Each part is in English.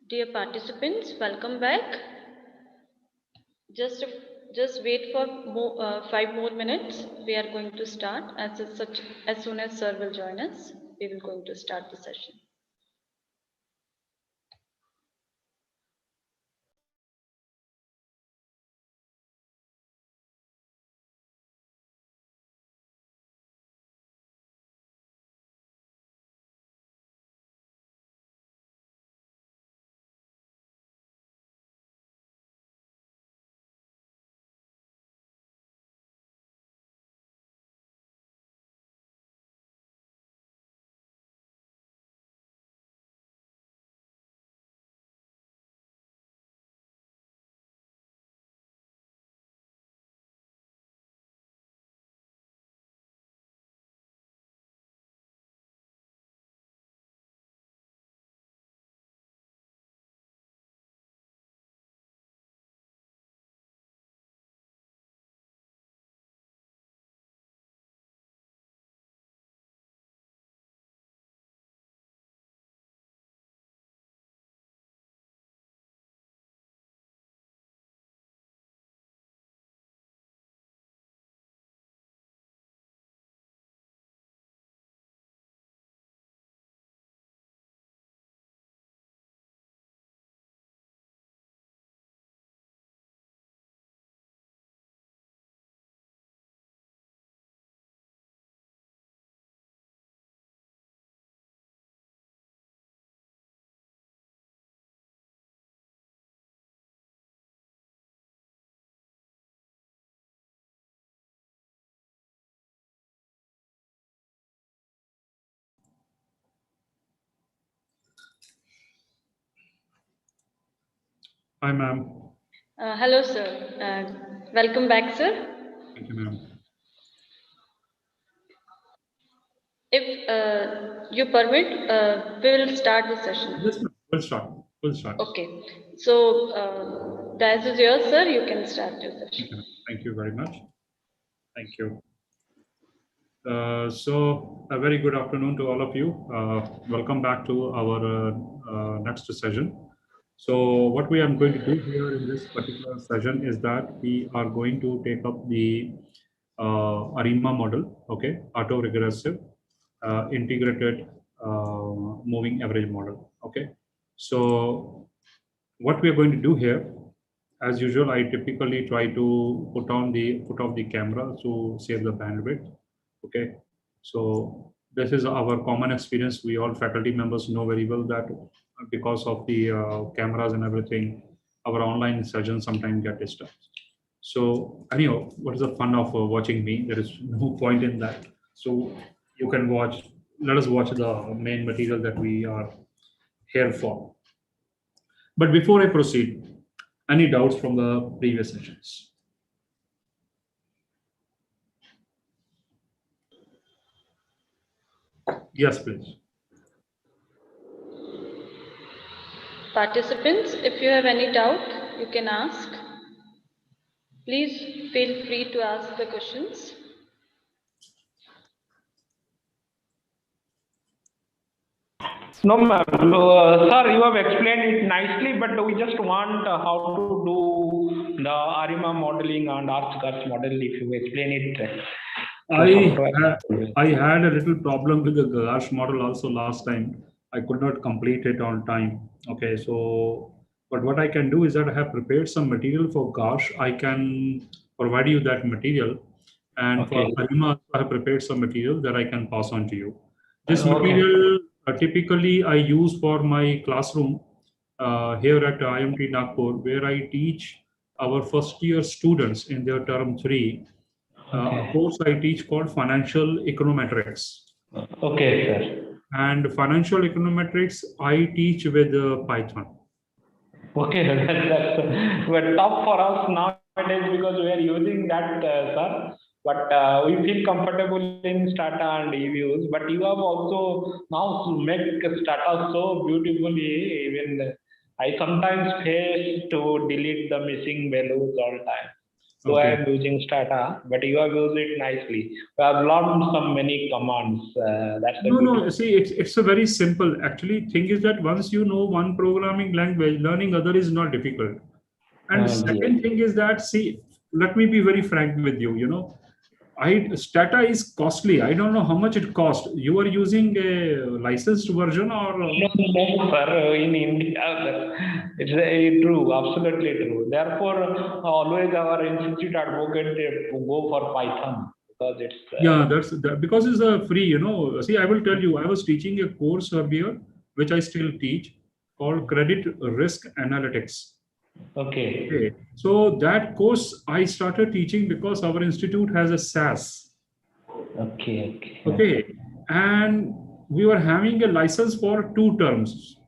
Dear participants, welcome back. Just wait for 5 more minutes. We are going to start as soon as sir will join us. We will going to start the session. Hi, ma'am. Hello, sir. Welcome back, sir. Thank you, ma'am. If you permit, we will start the session. Yes, ma'am. We'll start. Okay. So, that is yours, sir. You can start your session. Thank you very much. Thank you. So, a very good afternoon to all of you. Welcome back to our next session. So, what we are going to do here in this particular session is that we are going to take up the Arima model, okay, auto-regressive integrated moving average model, okay. So, what we are going to do here, as usual, I typically try to put off the camera to save the bandwidth. Okay, so this is our common experience. We all faculty members know very well that because of the cameras and everything, our online sessions sometimes get disturbed. So anyhow, what is the fun of watching me? There is no point in that. So you can watch. Let us watch the main material that we are here for. But before I proceed, any doubts from the previous sessions? Yes, please. Participants, if you have any doubt, you can ask. Please feel free to ask the questions. No, ma'am. Sir, you have explained it nicely, but we just want how to do the Arima modeling and Arch-Garch model. If you explain it. I had a little problem with the Garch model also last time. I could not complete it on time. Okay, so but what I can do is that I have prepared some material for Garch. I can provide you that material, and for Okay. Arima, I have prepared some material that I can pass on to you. This Okay. material typically I use for my classroom here at IMT Nagpur, where I teach our first year students in their term 3 a course I teach called Financial Econometrics. Okay, sir. And Financial Econometrics I teach with Python. Okay, that's but tough for us nowadays because we are using that, sir. But we feel comfortable in Stata and EViews. But you have also now make Stata so beautifully. Even I sometimes face to delete the missing values all time. So I am using Stata, but you have used it nicely. I have learned some many commands. That's a No. See, it's a very simple. Actually, thing is that once you know one programming language, learning other is not difficult. And second thing is that, see, let me be very frank with you. You know, Stata is costly. I don't know how much it costs. You are using a licensed version or? No, sir. In India, it's true, absolutely true. Therefore, always our institute advocate go for Python because it's. Yeah, that's that, because it's a free. You know, see, I will tell you. I was teaching a course earlier, which I still teach, called Credit Risk Analytics. Okay. So that course I started teaching because our institute has a SAS. Okay. And we were having a license for 2 terms.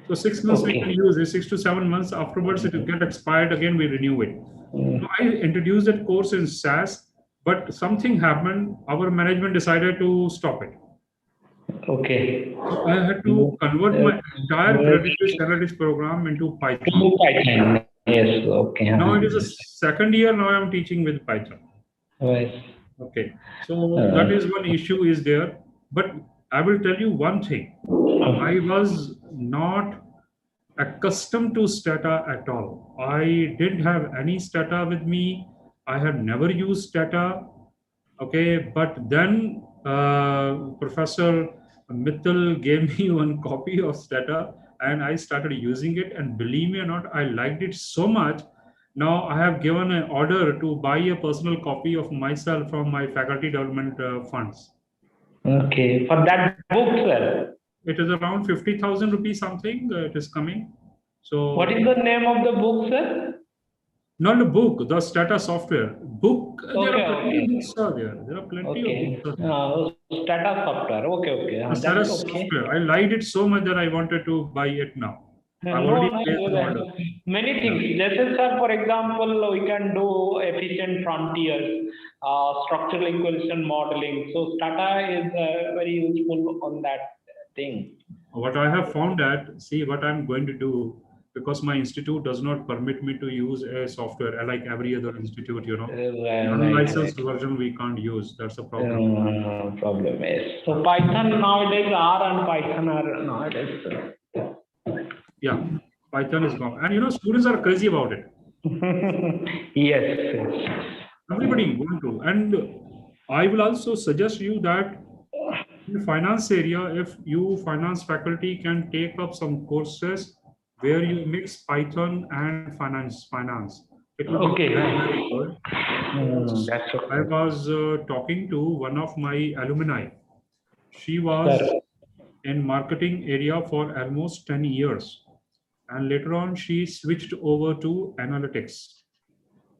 So 6 months we can use it, 6 to 7 months afterwards it will get expired again, we renew it. So I introduced that course in SAS, but something happened. Our management decided to stop it. Okay. So I had to convert my entire credit risk analytics program into Python. Python. Yes. Okay. Now it is a second year. Now I am teaching with Python. Yes. Okay, so that is one issue is there. But I will tell you one thing. I was not accustomed to Stata at all. I didn't have any Stata with me. I had never used Stata. Okay, but then Professor Mittal gave me one copy of Stata and I started using it. And believe me or not, I liked it so much. Now I have given an order to buy a personal copy of myself from my faculty development funds. Okay, for that book, sir. It is around 50,000 rupees something. It is coming. So what is the name of the book, sir? Not a book, the Stata software. Book, there are plenty of books are there. There are plenty of books. Stata software. Okay. Stata software. I liked it so much that I wanted to buy it now. I've already placed an order. Many things. Let's say, sir, for example, we can do efficient frontiers, structural equation modeling. So Stata is very useful on that thing. What I have found that, see what I'm going to do, because my institute does not permit me to use a software like every other institute, you know. Unlicensed version we can't use. That's a problem. Problem is. So Python nowadays, R and Python are nowadays. Yeah, Python is gone. And you know, students are crazy about it. Yes. Everybody want to. And I will also suggest you that in the finance area, if you finance faculty can take up some courses where you mix Python and finance. It will be very good. I was talking to one of my alumni. She was in marketing area for almost 10 years. And later on, she switched over to analytics.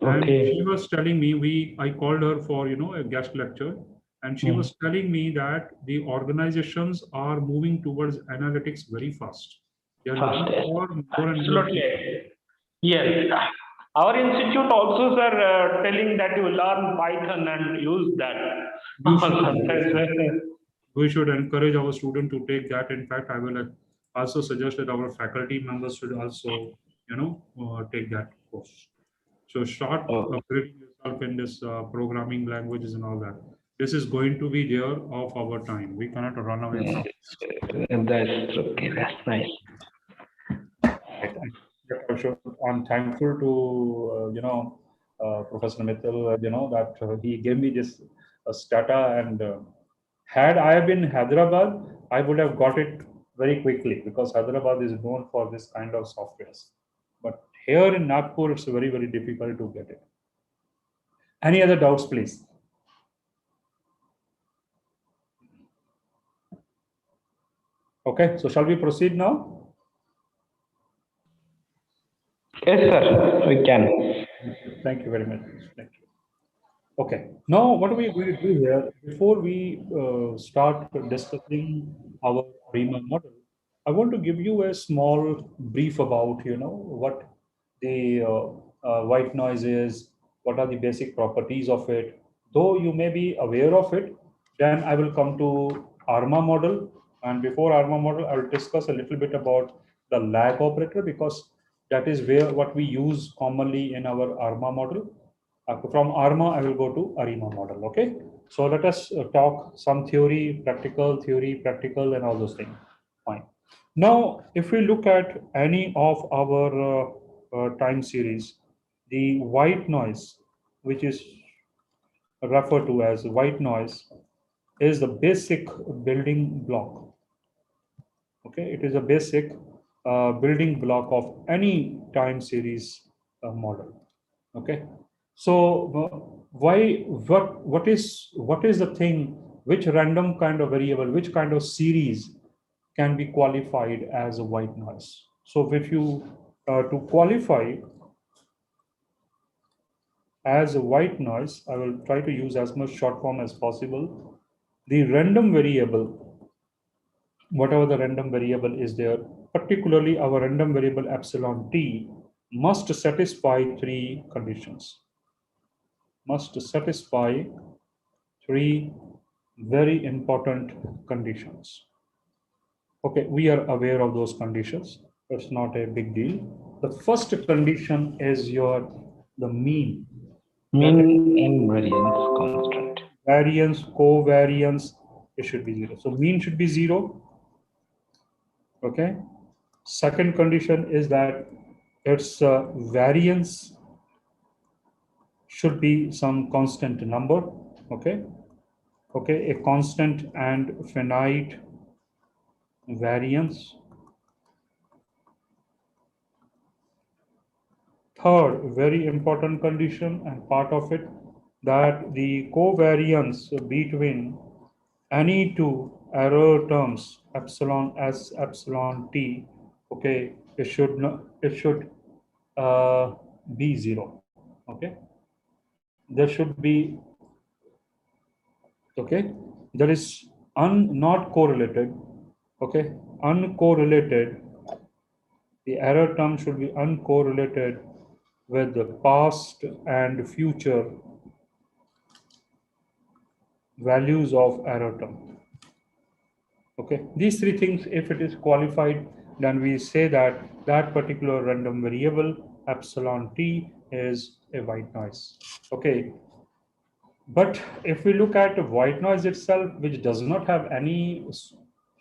And she was telling me, I called her for, you know, a guest lecture. And she was telling me that the organizations are moving towards analytics very fast. They are looking for more and more. Yes. Our institute also, sir, telling that you learn Python and use that. We should encourage our student to take that. In fact, I will also suggest that our faculty members should also, you know, take that course. So start upgrading yourself in this programming languages and all that. This is going to be there of our time. We cannot run away from it. That's okay. That's nice. I'm thankful to Professor Mittal, that he gave me this Stata, and had I been in Hyderabad, I would have got it very quickly because Hyderabad is known for this kind of softwares. But here in Nagpur, it's very, very difficult to get it. Any other doubts, please? Okay, so shall we proceed now? Yes, sir, we can. Thank you very much. Thank you. Okay, now what are we going to do here? Before we start discussing our Arima model, I want to give you a small brief about, what the white noise is, what are the basic properties of it. Though you may be aware of it, then I will come to Arima model. And before Arima model, I will discuss a little bit about the lag operator, because that is what we use commonly in our Arima model. From Arima, I will go to Arima model. Okay. So let us talk some theory, practical, and all those things. Fine. Now, if we look at any of our time series, the white noise, which is referred to as white noise, is the basic building block. Okay, it is a basic building block of any time series model. Okay, so what is the thing, which random kind of variable, which kind of series can be qualified as a white noise? So if you to qualify as a white noise, I will try to use as much short form as possible. The random variable, whatever the random variable is there, particularly our random variable epsilon t, must satisfy three conditions. Must satisfy three very important conditions. Okay, we are aware of those conditions. It's not a big deal. The first condition is the mean. Mean and variance constant. Variance, covariance, it should be zero. So mean should be zero. Okay. Second condition is that its variance should be some constant number. Okay. Okay, a constant and finite variance. Third, very important condition and part of it, that the covariance between any two error terms, epsilon s, epsilon t, okay, it should be zero. Okay, there should be, okay, there is not correlated. Okay, uncorrelated. The error term should be uncorrelated with the past and future values of error term. Okay, these three things, if it is qualified, then we say that that particular random variable epsilon t is a white noise. Okay, but if we look at white noise itself, which does not have any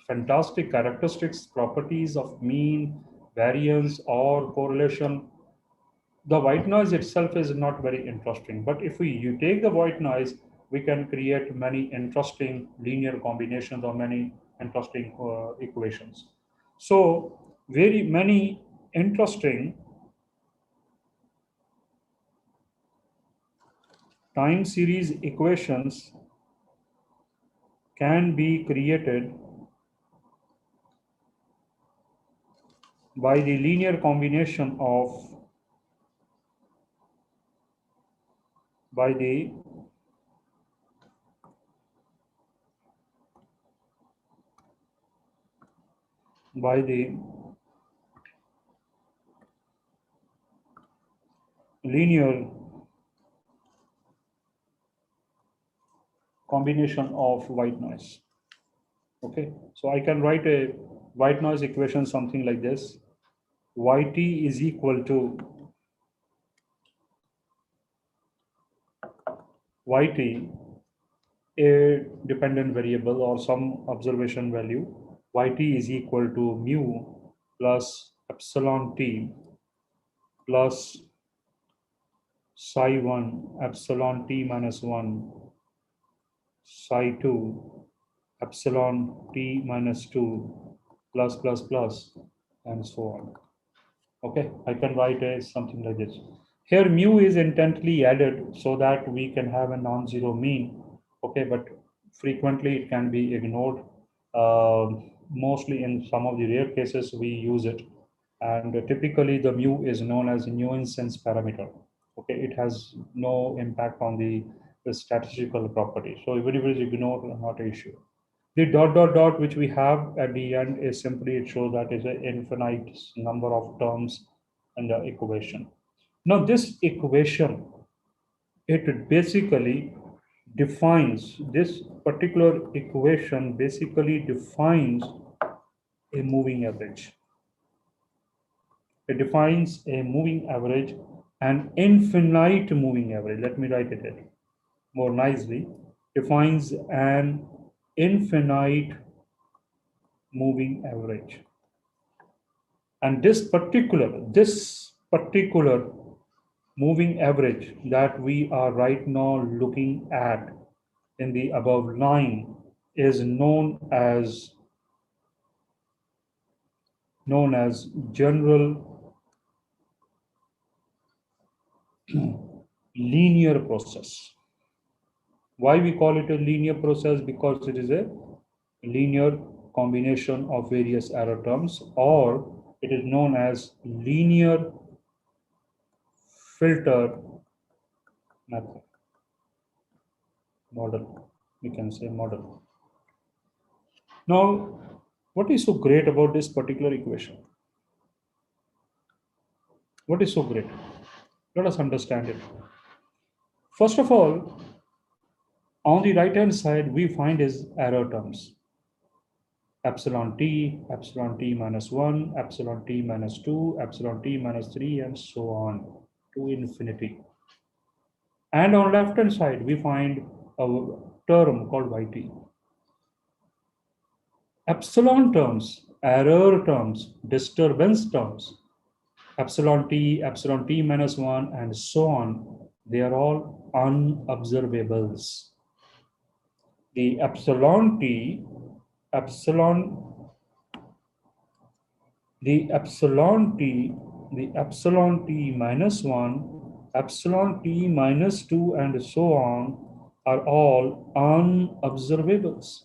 fantastic characteristics, properties of mean, variance, or correlation, the white noise itself is not very interesting. But if you take the white noise, we can create many interesting linear combinations or many interesting equations. So very many interesting time series equations can be created by the linear combination of by the by the linear combination of white noise. Okay, so I can write a white noise equation something like this: yt is equal to yt, a dependent variable or some observation value, yt is equal to mu plus epsilon t plus psi 1 epsilon t minus 1 psi 2 epsilon t minus 2 plus and so on. Okay, I can write a something like this. Here mu is intently added so that we can have a non-zero mean. Okay, but frequently it can be ignored. Mostly in some of the rare cases we use it, and typically the mu is known as nuisance parameter. Okay, it has no impact on the statistical property. So even if it is ignored, not an issue. The dot which we have at the end is simply, it shows that is an infinite number of terms in the equation. Now this equation, it basically defines, this particular equation basically defines a moving average. It defines a moving average, An infinite moving average, let me write it more nicely, defines an infinite moving average. And this particular moving average that we are right now looking at in the above line is known as general linear process. Why we call it a linear process? Because it is a linear combination of various error terms, or it is known as linear filter method model. We can say model. Now, what is so great about this particular equation? What is so great? Let us understand it. First of all, on the right hand side, we find is error terms. Epsilon t minus 1, epsilon t minus 2, epsilon t minus 3, and so on to infinity. And on left hand side, we find a term called yt. Epsilon terms, error terms, disturbance terms, epsilon t minus 1, and so on, they are all unobservables. The epsilon t minus 1, epsilon t minus 2, and so on are all unobservables.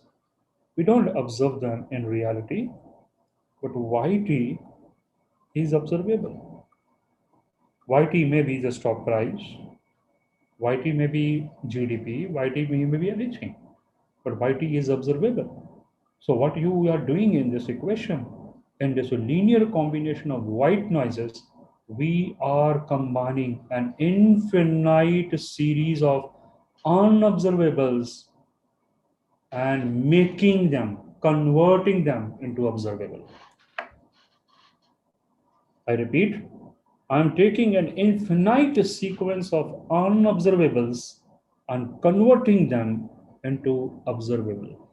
We don't observe them in reality, but yt is observable. Yt may be the stock price, yt may be GDP, yt may be anything, but yt is observable. So what you are doing in this equation, in this linear combination of white noises, we are combining an infinite series of unobservables and making them, converting them into observable. I repeat, I am taking an infinite sequence of unobservables and converting them into observable,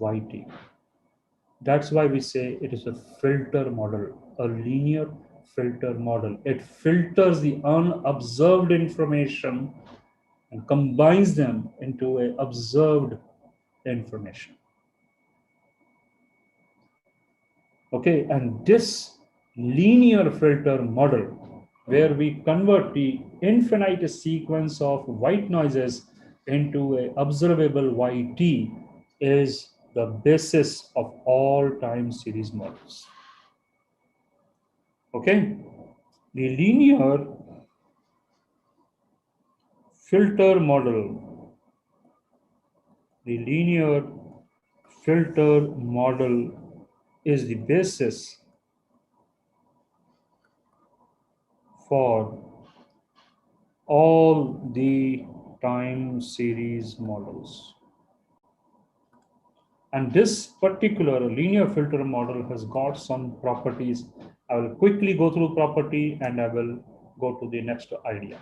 YT. That's why we say it is a filter model, a linear filter model. It filters the unobserved information and combines them into a observed information. Okay, and this linear filter model, where we convert the infinite sequence of white noises into a observable YT, is the basis of all time series models. Okay, the linear filter model, is the basis for all the time series models. And this particular linear filter model has got some properties. I will quickly go through property and I will go to the next idea.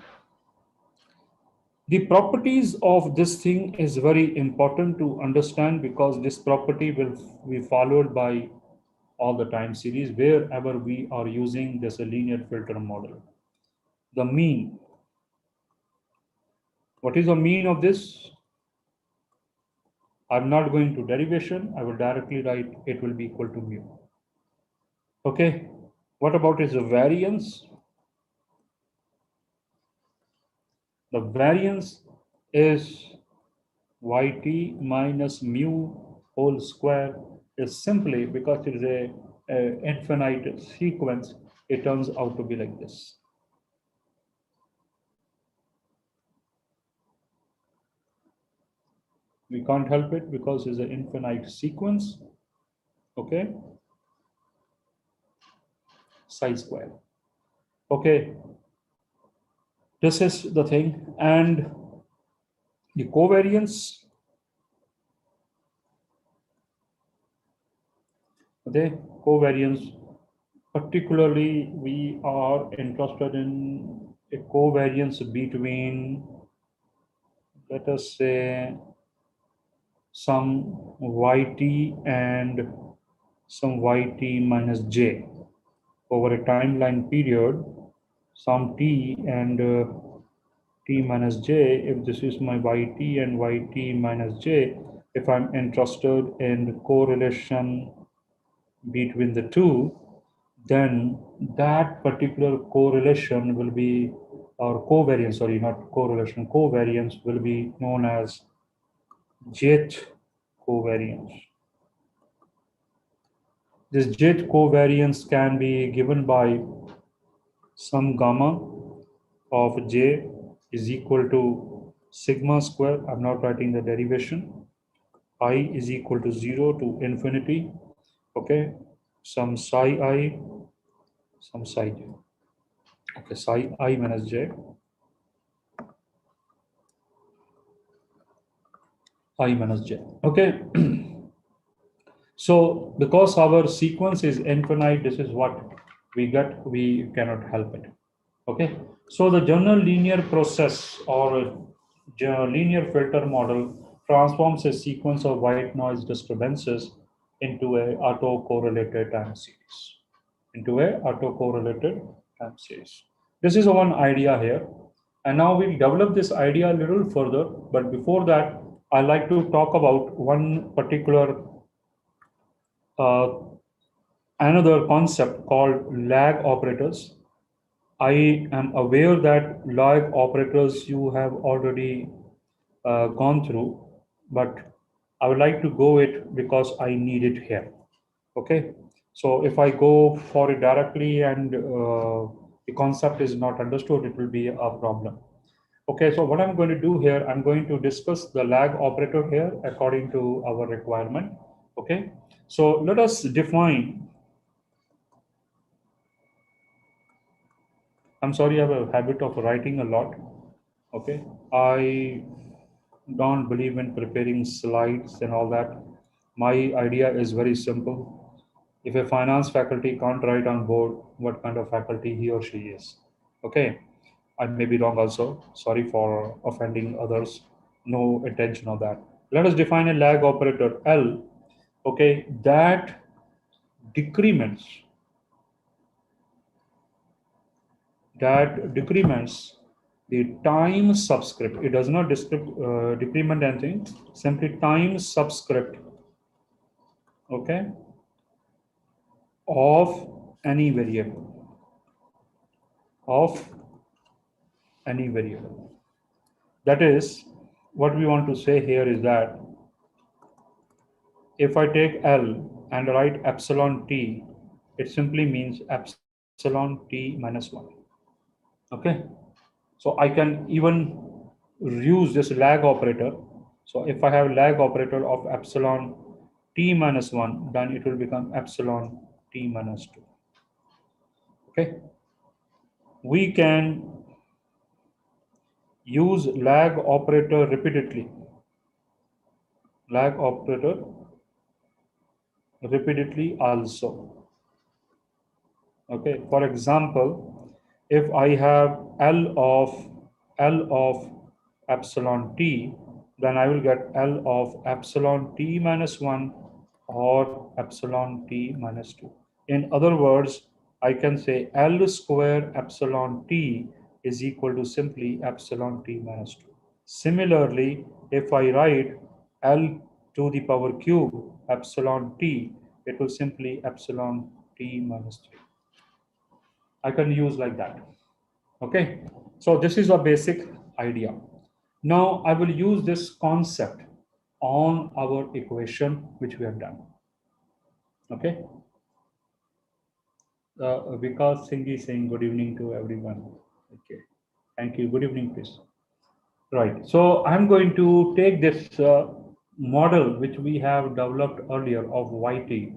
The properties of this thing is very important to understand, because this property will be followed by all the time series wherever we are using this linear filter model. The mean. What is the mean of this? I'm not going to derivation. I will directly write it will be equal to mu. Okay. What about its variance? The variance is yt minus mu whole square, is simply because it is a infinite sequence, it turns out to be like this. We can't help it because it's an infinite sequence. Okay. Psi square. Okay. This is the thing. And the covariance. Okay. Covariance. Particularly, we are interested in a covariance between, let us say, some yt and some yt minus j over a timeline period, some t and t minus j. If this is my yt and yt minus j, if I'm interested in correlation between the two, then that particular correlation will be, or covariance, sorry, not correlation, covariance will be known as jth covariance. This jth covariance can be given by some gamma of j is equal to sigma square. I'm not writing the derivation. I is equal to 0 to infinity. Okay, some psi I, some psi j. Okay, psi I minus j, I minus j. Okay. So because our sequence is infinite, this is what we get. We cannot help it. Okay. So the general linear process or linear filter model transforms a sequence of white noise disturbances into a autocorrelated time series. Into a autocorrelated time series. This is one idea here. And now we'll develop this idea a little further. But before that, I like to talk about one particular uh, another concept called lag operators. I am aware that lag operators you have already gone through, but I would like to go it because I need it here. Okay, so if I go for it directly and the concept is not understood, it will be a problem. Okay, so what I'm going to do here, I'm going to discuss the lag operator here according to our requirement. Okay, so let us define. I'm sorry, I have a habit of writing a lot. Okay, I don't believe in preparing slides and all that. My idea is very simple. If a finance faculty can't write on board, what kind of faculty he or she is? Okay, I may be wrong also. Sorry for offending others. No intention of that. Let us define a lag operator L. Okay, that decrements the time subscript. It does not decrement anything, simply time subscript, okay, of any variable, of any variable. That is, what we want to say here is that if I take L and write epsilon t, it simply means epsilon t minus 1. Okay, so I can even use this lag operator. So if I have lag operator of epsilon t minus 1, then it will become epsilon t minus 2. Okay, we can use lag operator repeatedly. Lag operator repeatedly also. Okay, for example, if I have L of epsilon t, then I will get L of epsilon t minus 1 or epsilon t minus 2. In other words, I can say L square epsilon t is equal to simply epsilon t minus 2. Similarly, if I write L to the power cube epsilon t, it will simply epsilon t minus 3. I can use like that. Okay, so this is a basic idea. Now I will use this concept on our equation which we have done. Okay, Vikas Singh is saying good evening to everyone. Okay, thank you. Good evening, please. Right. So I'm going to take this model which we have developed earlier of YT,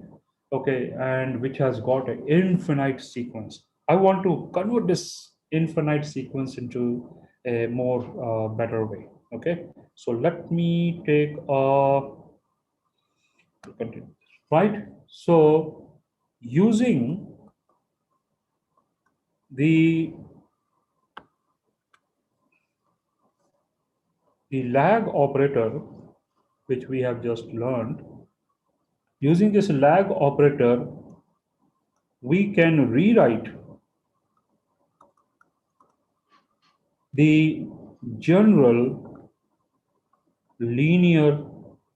okay, and which has got an infinite sequence. I want to convert this infinite sequence into a more better way. Okay. So let me take continue. Right. So using the the lag operator, which we have just learned, using this lag operator, we can rewrite the general linear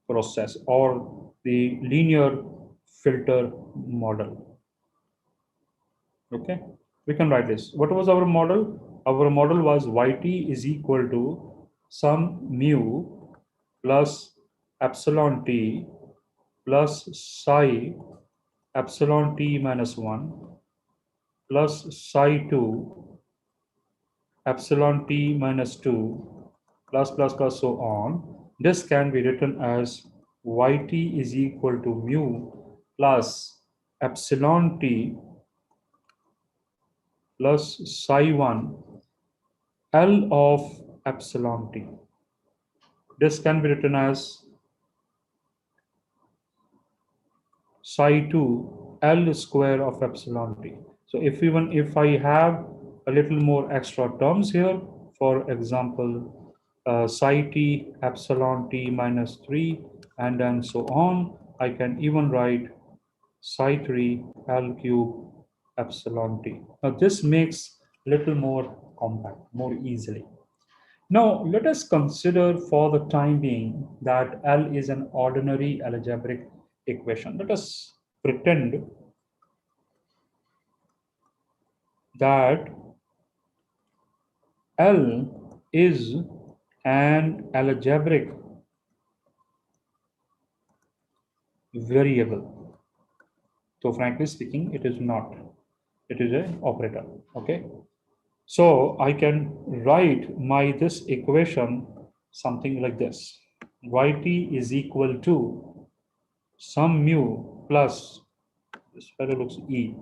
process or the linear filter model. Okay, we can write this. What was our model? Our model was yt is equal to some mu plus epsilon t plus psi epsilon t minus 1 plus psi 2 epsilon t minus 2 plus so on. This can be written as yt is equal to mu plus epsilon t plus psi 1 L of epsilon t. This can be written as psi 2 L square of epsilon t. So if I have a little more extra terms here, for example, psi t epsilon t minus 3 and then so on, I can even write psi 3 L cube epsilon t. Now this makes little more compact, more easily. Now, let us consider for the time being that L is an ordinary algebraic equation. Let us pretend that L is an algebraic variable. So frankly speaking, it is not. It is an operator. Okay. So I can write this equation something like this. Yt is equal to some mu plus, this fellow looks E,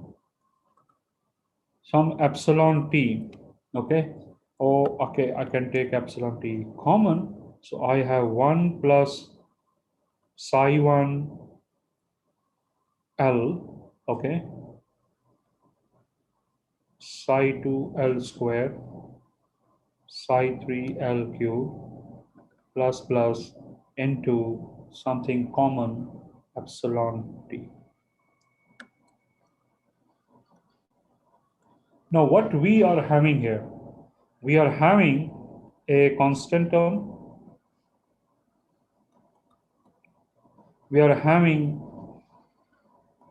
some epsilon t, okay? Oh, okay, I can take epsilon t common. So I have 1 plus psi 1 L, okay? Psi 2 L square, psi 3 L cube, plus into something common epsilon t. Now what we are having here, we are having a constant term, we are having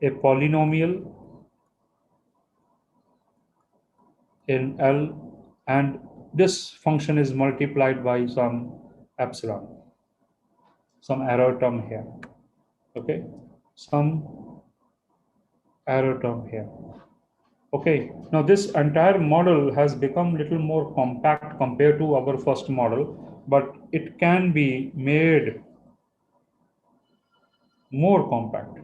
a polynomial in L, and this function is multiplied by some epsilon, some error term here, okay, some error term here. Okay, now this entire model has become little more compact compared to our first model, but it can be made more compact.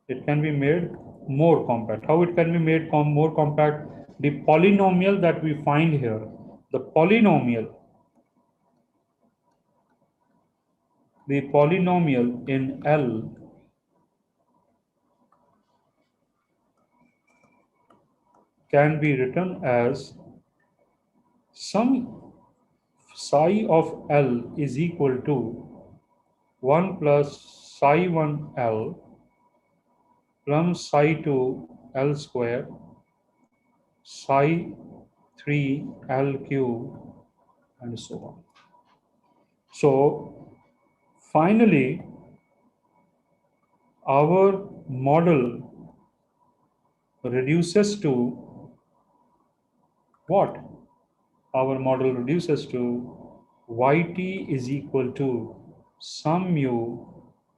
It can be made more compact. How it can be made more compact? The polynomial that we find here, the polynomial in L can be written as some psi of L is equal to 1 plus psi 1 L plus psi 2 L square psi 3 L cube and so on. So finally, our model reduces to what? Our model reduces to yt is equal to some mu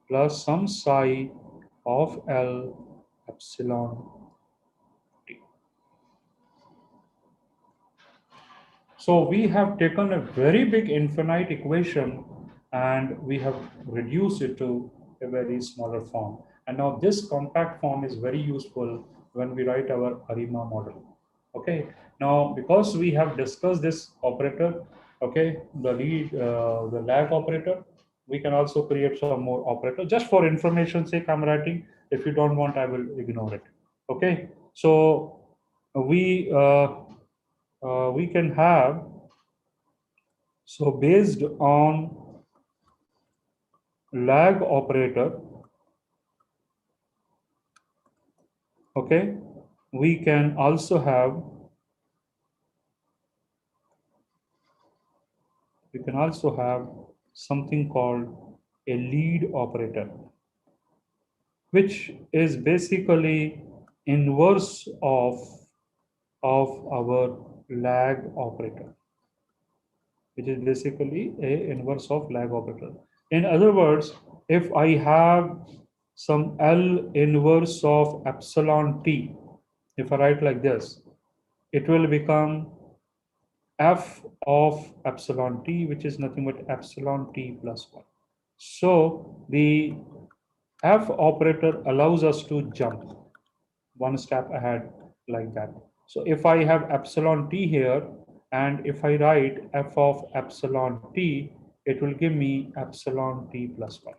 plus some psi of L epsilon t. So we have taken a very big infinite equation and we have reduced it to a very smaller form. And now this compact form is very useful when we write our Arima model. Okay, now because we have discussed this operator, okay, the lag operator, we can also create some more operator. Just for information sake, I'm writing. If you don't want, I will ignore it. Okay, so we can have So based on lag operator, okay, we can also have something called a lead operator, which is basically inverse of our lag operator, which is basically a inverse of lag operator. In other words, if I have some L inverse of epsilon t, if I write like this, it will become f of epsilon t, which is nothing but epsilon t plus 1. So the f operator allows us to jump one step ahead like that. So if I have epsilon t here, and if I write f of epsilon t, it will give me epsilon t plus 1.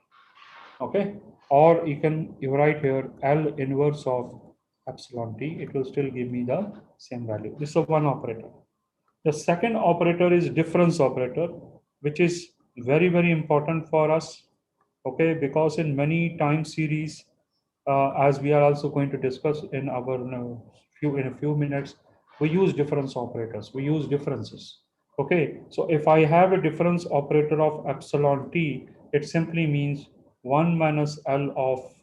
Okay? Or you write here L inverse of epsilon t, it will still give me the same value. This is one operator. The second operator is difference operator, which is very, very important for us. Okay, because in many time series, as we are also going to discuss in our in a few minutes, we use difference operators. We use differences. Okay, so if I have a difference operator of epsilon t, it simply means 1 minus L of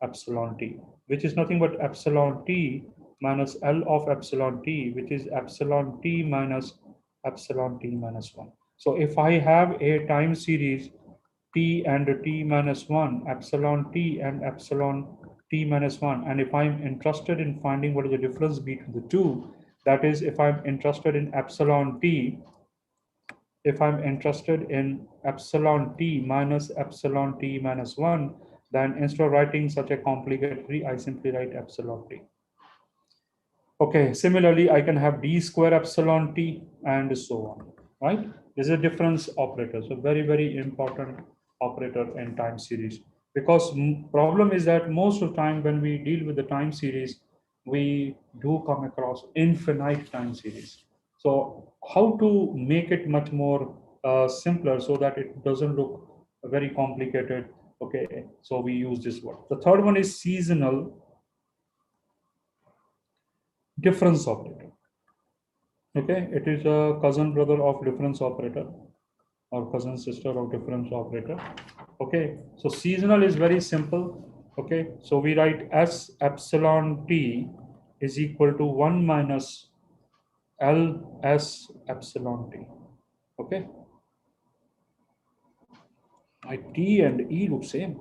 epsilon t, which is nothing but epsilon t minus L of epsilon t, which is epsilon t minus epsilon t minus 1. So if I have a time series t and t minus 1, epsilon t and epsilon t minus 1, and if I'm interested in finding what is the difference between the two, that is, if I'm interested in epsilon t, if I'm interested in epsilon t minus epsilon t minus 1, then instead of writing such a complicated tree, I simply write epsilon t. Okay, similarly, I can have d square epsilon t and so on, right? This is a difference operator. So very, very important operator in time series. Because problem is that most of the time when we deal with the time series, we do come across infinite time series. So how to make it much more simpler so that it doesn't look very complicated? Okay, so we use this word. The third one is seasonal difference operator. Okay, it is a cousin brother of difference operator or cousin sister of difference operator. Okay, so seasonal is very simple. Okay, so we write S epsilon t is equal to 1 minus L S epsilon t. Okay, my T and E look same.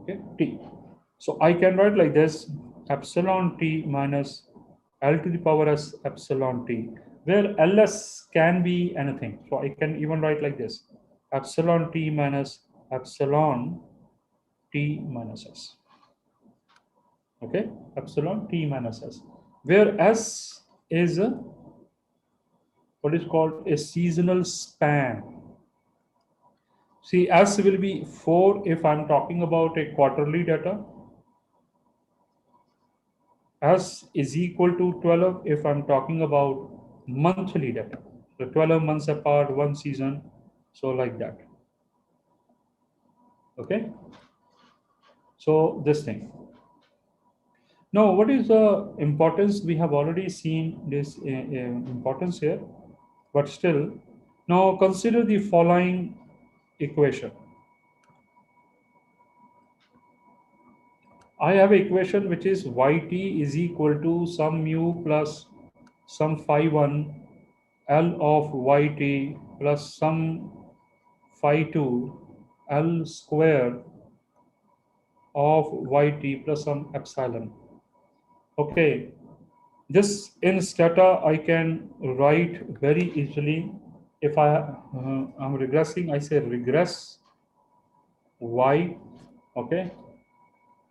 Okay, T. So I can write like this epsilon t minus L to the power S epsilon t, where Ls can be anything. So I can even write like this epsilon t minus epsilon t minus S. Okay, epsilon t minus S, where S is what is called a seasonal span. See, S will be 4 if I'm talking about a quarterly data. S is equal to 12 if I'm talking about monthly data. So 12 months apart, one season, so like that. Okay. So this thing. Now, what is the importance? We have already seen this importance here, but still, now consider the following equation. I have an equation which is yt is equal to some mu plus some phi 1 L of yt plus some phi 2 L square of yt plus some epsilon. Okay, this in stata I can write very easily. If I'm regressing, I say regress y, okay,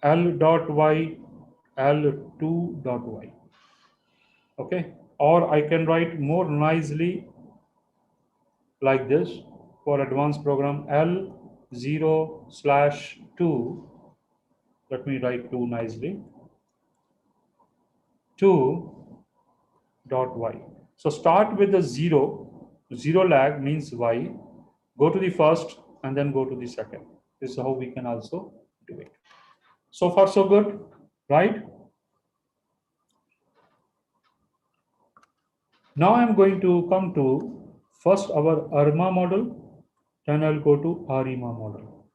L dot y, L2 dot y, okay, or I can write more nicely like this for advanced program L0/2. Let me write 2 nicely. 2 dot y. So start with the 0. Zero lag means y. Go to the first and then go to the second. This is how we can also do it. So far, so good, right? Now I'm going to come to first our Arima model, then I'll go to Arima model.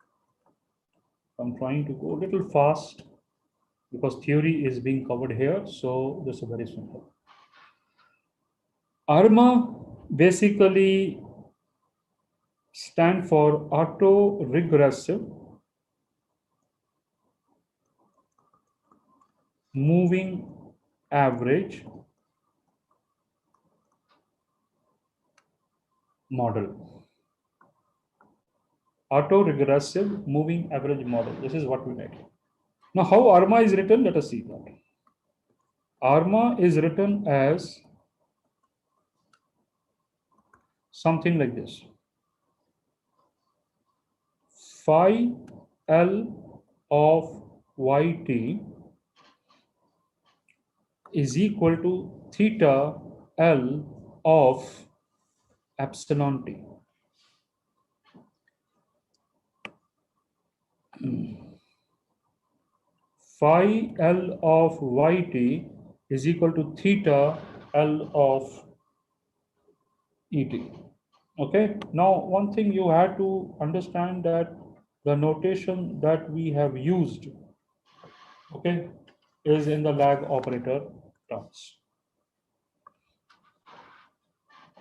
I'm trying to go a little fast because theory is being covered here. So this is very simple. Arima basically stand for auto-regressive moving average model. Auto-regressive moving average model. This is what we make. Now, how Arima is written? Let us see that. Arima is written as something like this. Phi L of yt is equal to theta L of epsilon t. Phi L of yt is equal to theta L of et. Okay, now one thing you have to understand that the notation that we have used, okay, is in the lag operator terms.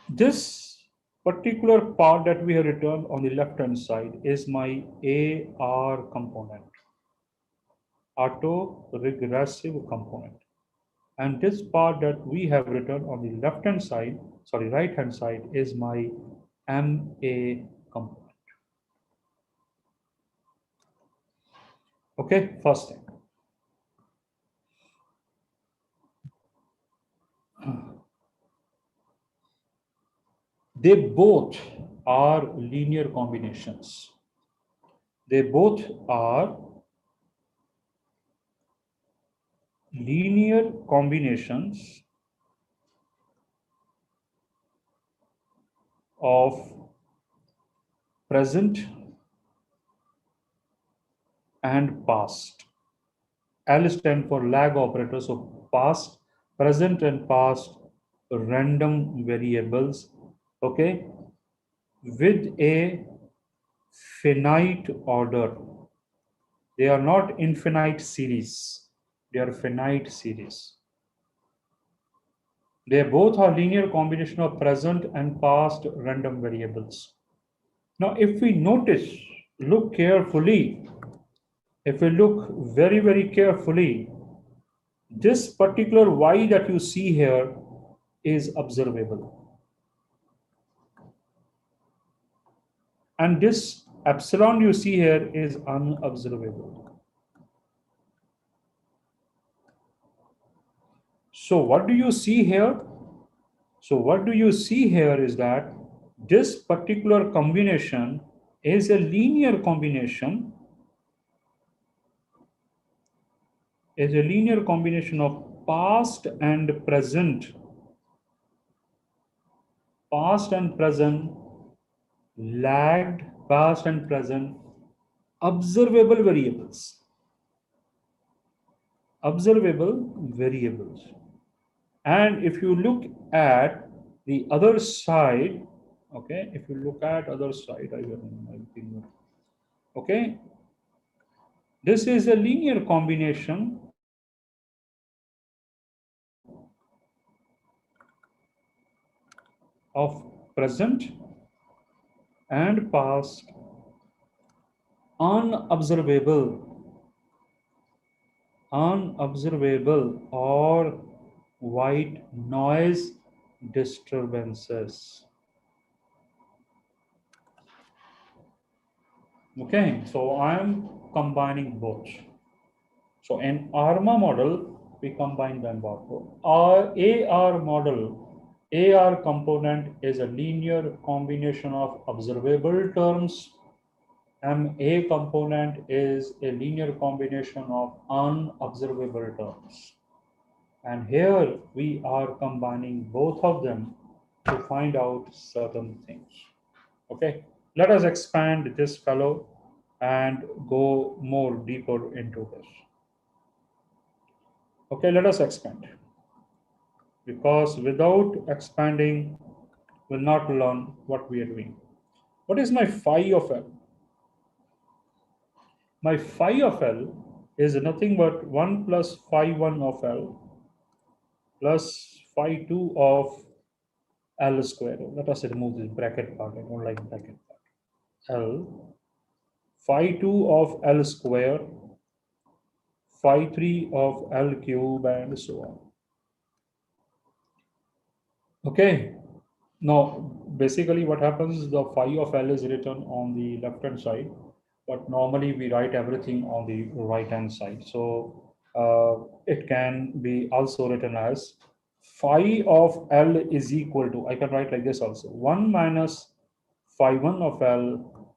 This particular part that we have written on the left hand side is my AR component, auto regressive component. And this part that we have written on the left hand side, sorry, right hand side is my MA component. Okay, first thing. They both are linear combinations. They both are linear combinations of present and past. L stands for lag operator, so past, present and past random variables, okay, with a finite order. They are not infinite series, they are finite series. They both are linear combination of present and past random variables. Now, if we notice, look carefully, if we look very, very carefully, this particular y that you see here is observable. And this epsilon you see here is unobservable. So what do you see here? So what do you see here is that this particular combination is a linear combination, of past and present, lagged, past and present observable variables. And if you look at the other side, okay, if you look at other side, okay, this is a linear combination of present and past unobservable or white noise disturbances. Okay, so I am combining both. So in ARMA model, we combine them both. Our AR model, AR component is a linear combination of observable terms. MA component is a linear combination of unobservable terms. And here we are combining both of them to find out certain things. Okay, let us expand this fellow and go more deeper into this. Okay, let us expand, because without expanding, we'll not learn what we are doing. What is my phi of L? My phi of L is nothing but 1 plus phi 1 of L plus phi 2 of L square. Let us remove this bracket part. I don't like bracket part. L phi 2 of L square, phi 3 of L cube, and so on. Okay. Now, basically what happens is the phi of L is written on the left hand side, but normally we write everything on the right hand side. So it can be also written as phi of L is equal to, I can write like this also, 1 minus phi 1 of L,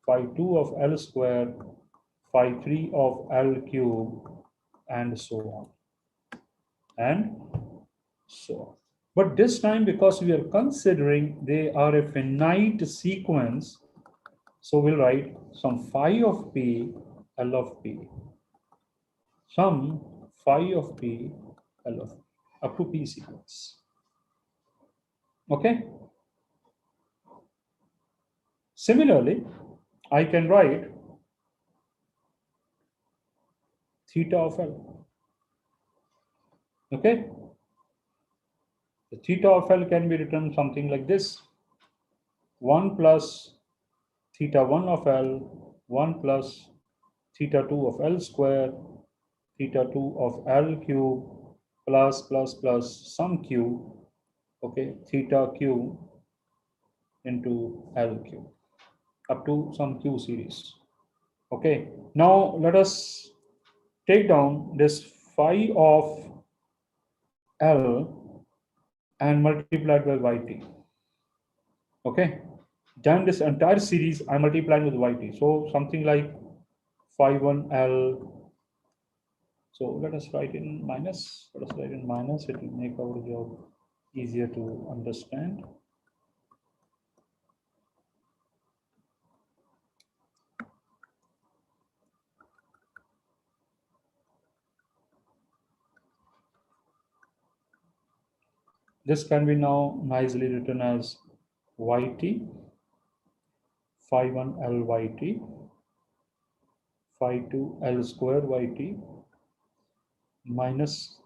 phi 2 of L square, phi 3 of L cube, and so on. And so on. But this time, because we are considering they are a finite sequence, so we'll write some phi of p, L of p, some phi of p, L of p, up to p sequence. Okay. Similarly, I can write theta of L. Okay. The theta of L can be written something like this: 1 plus theta 1 of L, 1 plus theta 2 of L square, theta 2 of L cube, plus some q, okay, theta q into L cube, up to some q series. Okay, now let us take down this phi of L and multiply it by yt. Okay, then this entire series I multiply with yt. So something like phi 1 L. So let us write in minus. Let us write in minus. It will make our job easier to understand. This can be now nicely written as yt, phi 1 L yt, phi 2 L square yt, minus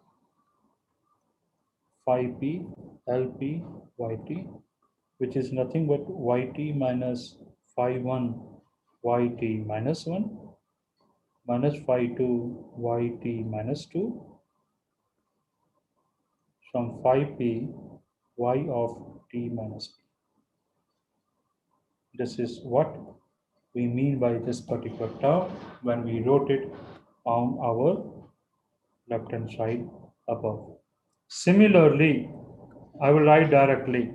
phi p Lp yt, which is nothing but yt minus phi 1 yt minus 1, minus phi 2 yt minus 2, from phi p y of t minus p. This is what we mean by this particular term when we wrote it on our left hand side above. Similarly, I will write directly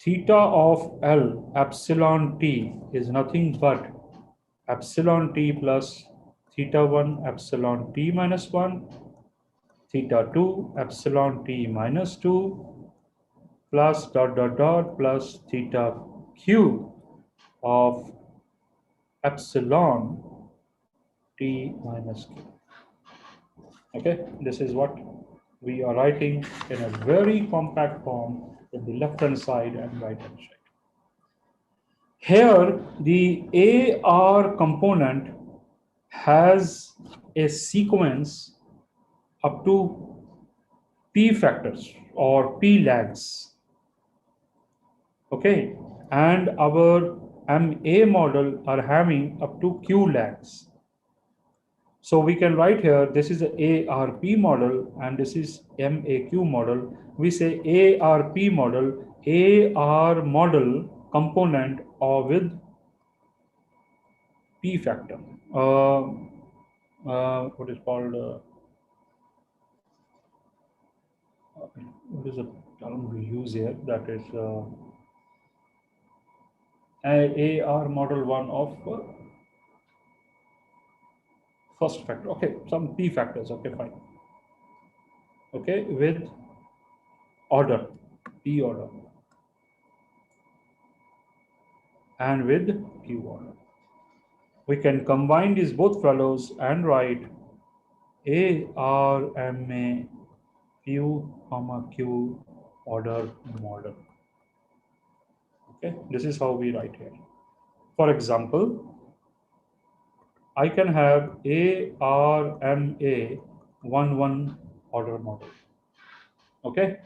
theta of L epsilon t is nothing but epsilon t plus theta 1 epsilon t minus 1, theta 2 epsilon t minus 2, plus plus theta q of epsilon t minus q. Okay, this is what we are writing in a very compact form in the left hand side and right hand side. Here, the AR component has a sequence up to p factors or p lags. Okay, and our MA model are having up to q lags. So we can write here, this is a ARP model and this is MAQ model. We say ARP model, AR model component with P factor. What is called, what is the term we use here? That is AR model 1 of first factor. Okay, some P factors. Okay, fine. Okay, with order, P order and with Q order. We can combine these both fellows and write ARMA Q, Q order model. Okay, this is how we write here. For example, I can have ARMA 1 order model. Okay,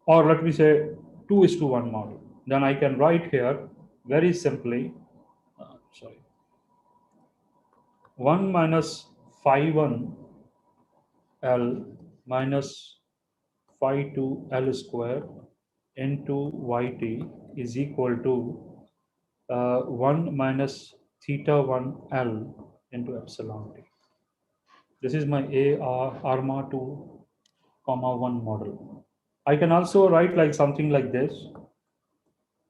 or let me say 2:1 model. Then I can write here very simply, 1 minus phi 1 L minus phi 2 L square into YT is equal to 1 minus theta 1 L into epsilon T. This is my ARMA 2, 1 model. I can also write like something like this.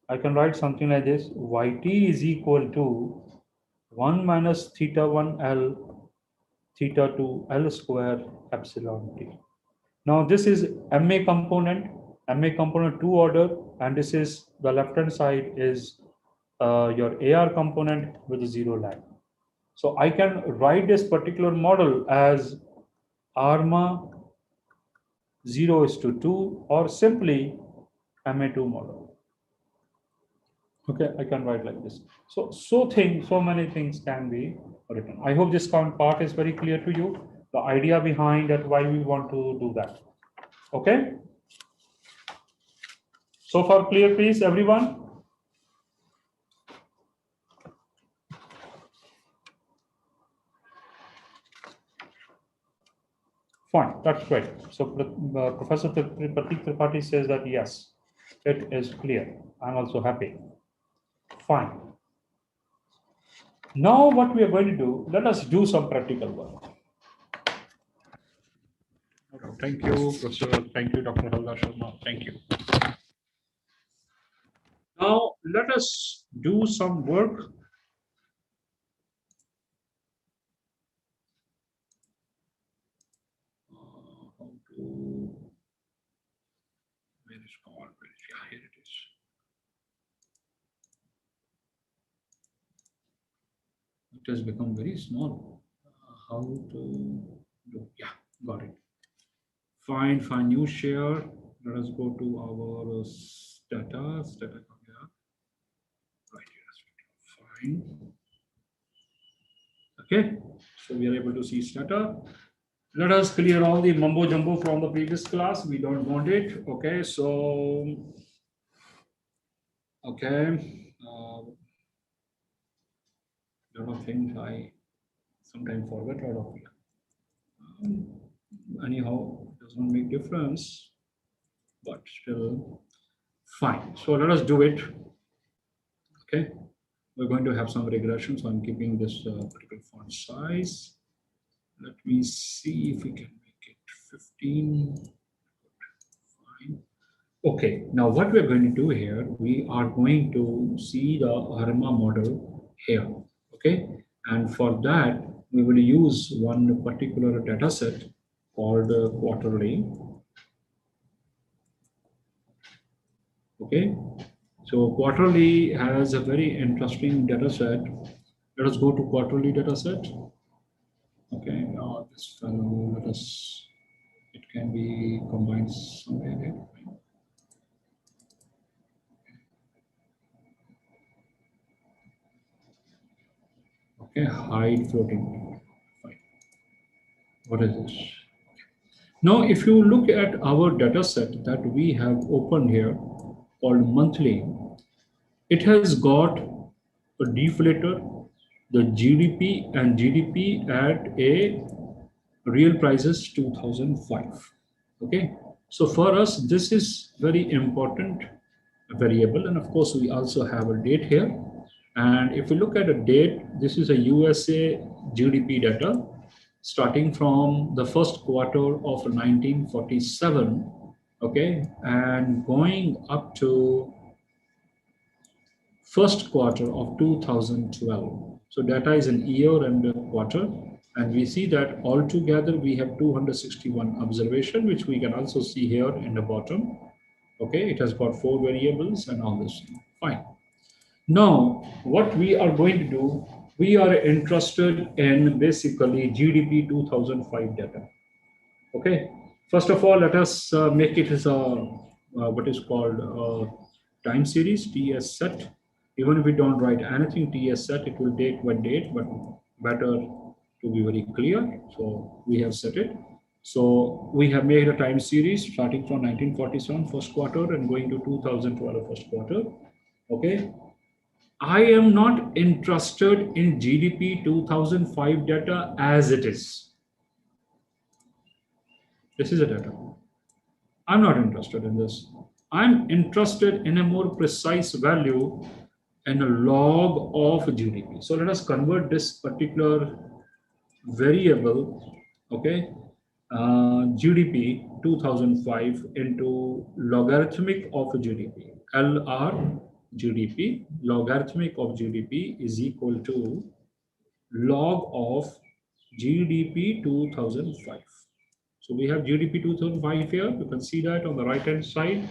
I can write something like this. YT is equal to 1 minus theta 1 L theta 2 L square epsilon T. Now this is MA component 2 order, and this is the left hand side is your AR component with a 0 lag. So I can write this particular model as ARMA 0:2 or simply MA2 model. Okay, I can write like this. So many things can be written. I hope this part is very clear to you. The idea behind that, why we want to do that. Okay. So far clear, please, everyone? Fine, that's great. So Professor Pratik Tripathi says that yes, it is clear. I'm also happy. Fine. Now what we are going to do, let us do some practical work. Thank you, Professor. Thank you, Dr. Halda Sharma. Thank you. Now let us do some work. Where is called? Yeah, here it is. It has become very small. How to do? Yeah, got it. Fine, new share. Let us go to our stata. Right here. Fine. Okay, so we are able to see stata. Let us clear all the mumbo jumbo from the previous class. We don't want it. Okay, so okay, lot of things I sometimes forget out of here. Anyhow, it does not make difference, but still fine. So let us do it. Okay, we're going to have some regression, so I'm keeping this particular font size. Let me see if we can make it 15. Fine. Okay, now what we're going to do here, we are going to see the Arima model here. Okay, and for that we will use one particular data set called quarterly. Okay, so quarterly has a very interesting data set. Let us go to quarterly data set. Okay, now this fellow, let us, it can be combined somewhere there. Okay, hide floating. Fine. What is this? Now, if you look at our data set that we have opened here called monthly, it has got a deflator, the GDP and GDP at a real prices 2005. Okay, so for us, this is very important variable. And of course, we also have a date here. And if we look at a date, this is a USA GDP data starting from the first quarter of 1947, okay, and going up to first quarter of 2012. So data is in year and quarter, and we see that altogether we have 261 observation, which we can also see here in the bottom. Okay, it has got 4 variables and all this. Fine. Now, what we are going to do, we are interested in basically GDP 2005 data. Okay, first of all, let us make it as a what is called a time series TS set. Even if we don't write anything TS set, it will date by date, but better to be very clear. So we have set it. So we have made a time series starting from 1947 first quarter and going to 2012 first quarter. Okay, I am not interested in GDP 2005 data as it is. This is a data. I'm not interested in this. I'm interested in a more precise value and a log of GDP. So let us convert this particular variable, okay, GDP 2005 into logarithmic of GDP. LR GDP, logarithmic of GDP is equal to log of GDP 2005. So we have GDP 2005 here. You can see that on the right hand side,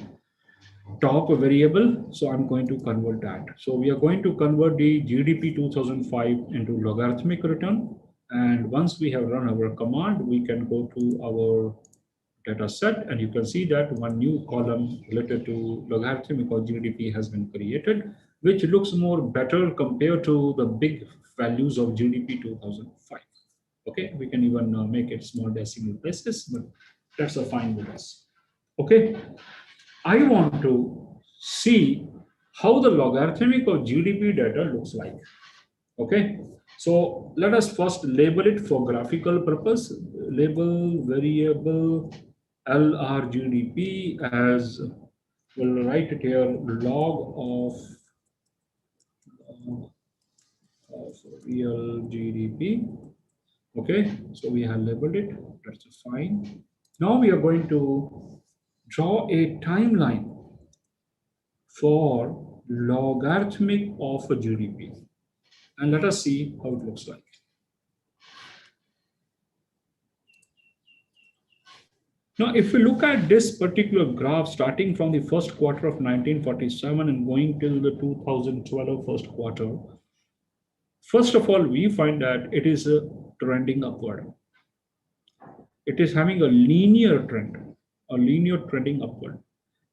top variable. So I'm going to convert that. So we are going to convert the GDP 2005 into logarithmic return. And once we have run our command, we can go to our data set and you can see that one new column related to logarithmic of GDP has been created, which looks more better compared to the big values of GDP 2005. Okay, we can even make it small decimal places, but that's a fine with us. Okay, I want to see how the logarithmic of GDP data looks like. Okay, so let us first label it for graphical purpose. Label variable LRGDP as, we'll write it here, log of real GDP. Okay, so we have labeled it, that's fine. Now we are going to draw a timeline for logarithmic of a GDP. And let us see how it looks like. Now, if we look at this particular graph starting from the first quarter of 1947 and going till the 2012 first quarter, first of all, we find that it is trending upward. It is having a linear trend, a linear trending upward.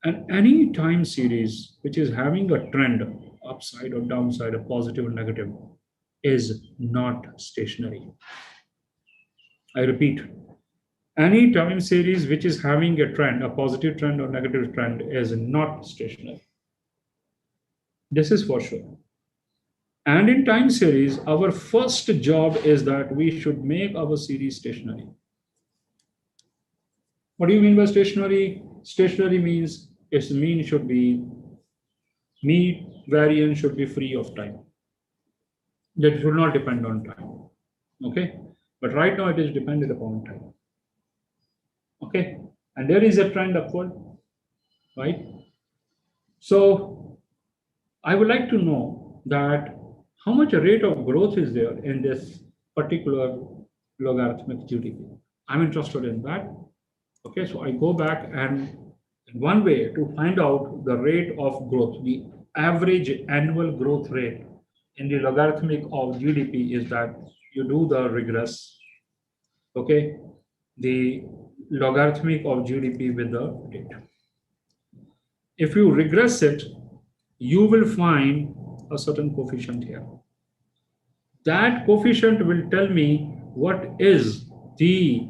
And any time series which is having a trend upside or downside, a positive or negative, is not stationary. I repeat, any time series which is having a trend, a positive trend or negative trend, is not stationary. This is for sure. And in time series, our first job is that we should make our series stationary. What do you mean by stationary? Stationary means its mean should be, mean variance should be free of time. That should not depend on time. Okay? But right now it is dependent upon time. Okay? And there is a trend upward, right? So I would like to know that how much rate of growth is there in this particular logarithmic GDP. I'm interested in that. Okay, so I go back, and one way to find out the rate of growth, the average annual growth rate in the logarithmic of GDP, is that you do the regress. Okay, the logarithmic of GDP with the rate. If you regress it, you will find a certain coefficient here. That coefficient will tell me what is the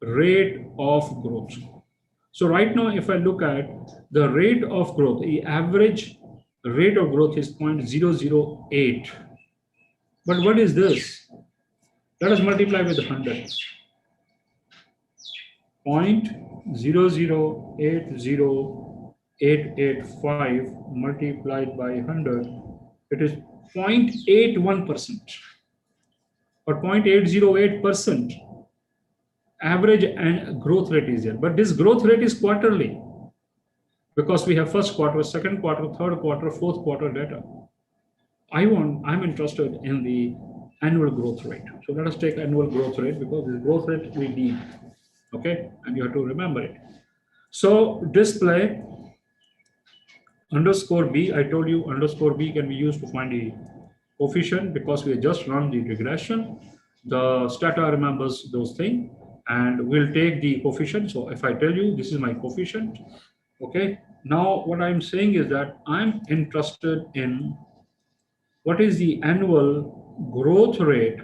rate of growth. So right now, if I look at the rate of growth, the average rate of growth is 0.008. But what is this? Let us multiply with 100. 0.0080885 multiplied by 100, it is 0.81% or 0.808% average and growth rate is there. But this growth rate is quarterly because we have first quarter, second quarter, third quarter, fourth quarter data. I'm interested in the annual growth rate. So let us take annual growth rate because this growth rate we need. Okay, and you have to remember it. So display underscore B, I told you underscore B can be used to find the coefficient because we just run the regression. The stata remembers those things and we'll take the coefficient. So if I tell you this is my coefficient, okay. Now what I'm saying is that I'm interested in what is the annual growth rate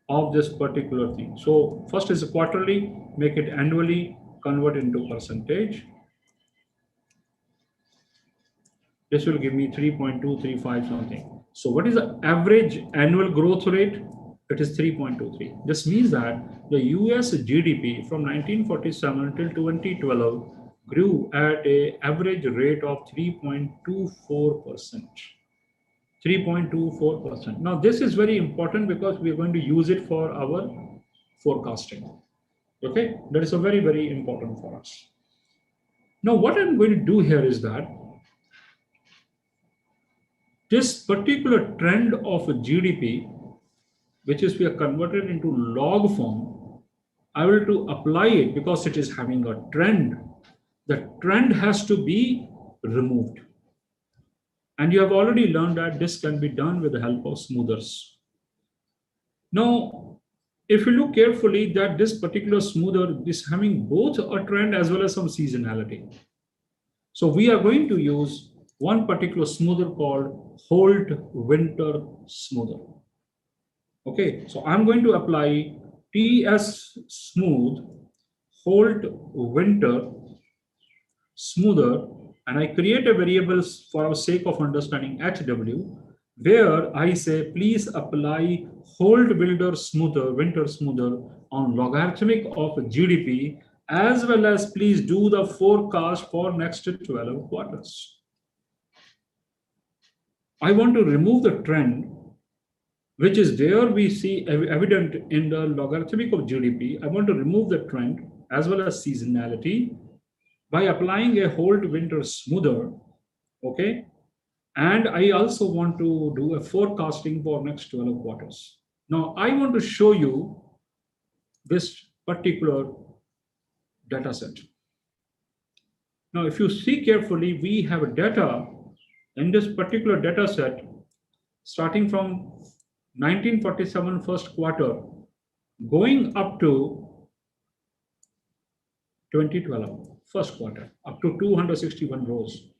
of this particular thing. So first is quarterly, make it annually, convert into percentage. This will give me 3.235 something. So what is the average annual growth rate? It is 3.23. This means that the US GDP from 1947 till 2012 grew at an average rate of 3.24%. 3.24%. Now this is very important because we are going to use it for our forecasting. Okay, that is a very, very important for us. Now what I'm going to do here is that this particular trend of a GDP, which is we are converted into log form, I will to apply it because it is having a trend. The trend has to be removed. And you have already learned that this can be done with the help of smoothers. Now, if you look carefully that this particular smoother is having both a trend as well as some seasonality. So we are going to use one particular smoother called Holt Winter Smoother. Okay, so I'm going to apply TS Smooth Holt Winter Smoother, and I create a variable for our sake of understanding HW, where I say please apply Holt Winter Smoother on logarithmic of GDP, as well as please do the forecast for next 12 quarters. I want to remove the trend, which is there we see evident in the logarithmic of GDP. I want to remove the trend as well as seasonality by applying a Holt Winter Smoother, okay? And I also want to do a forecasting for next 12 quarters. Now, I want to show you this particular data set. Now, if you see carefully, we have a data in this particular data set starting from 1947 first quarter going up to 2012 first quarter, up to 261 rows.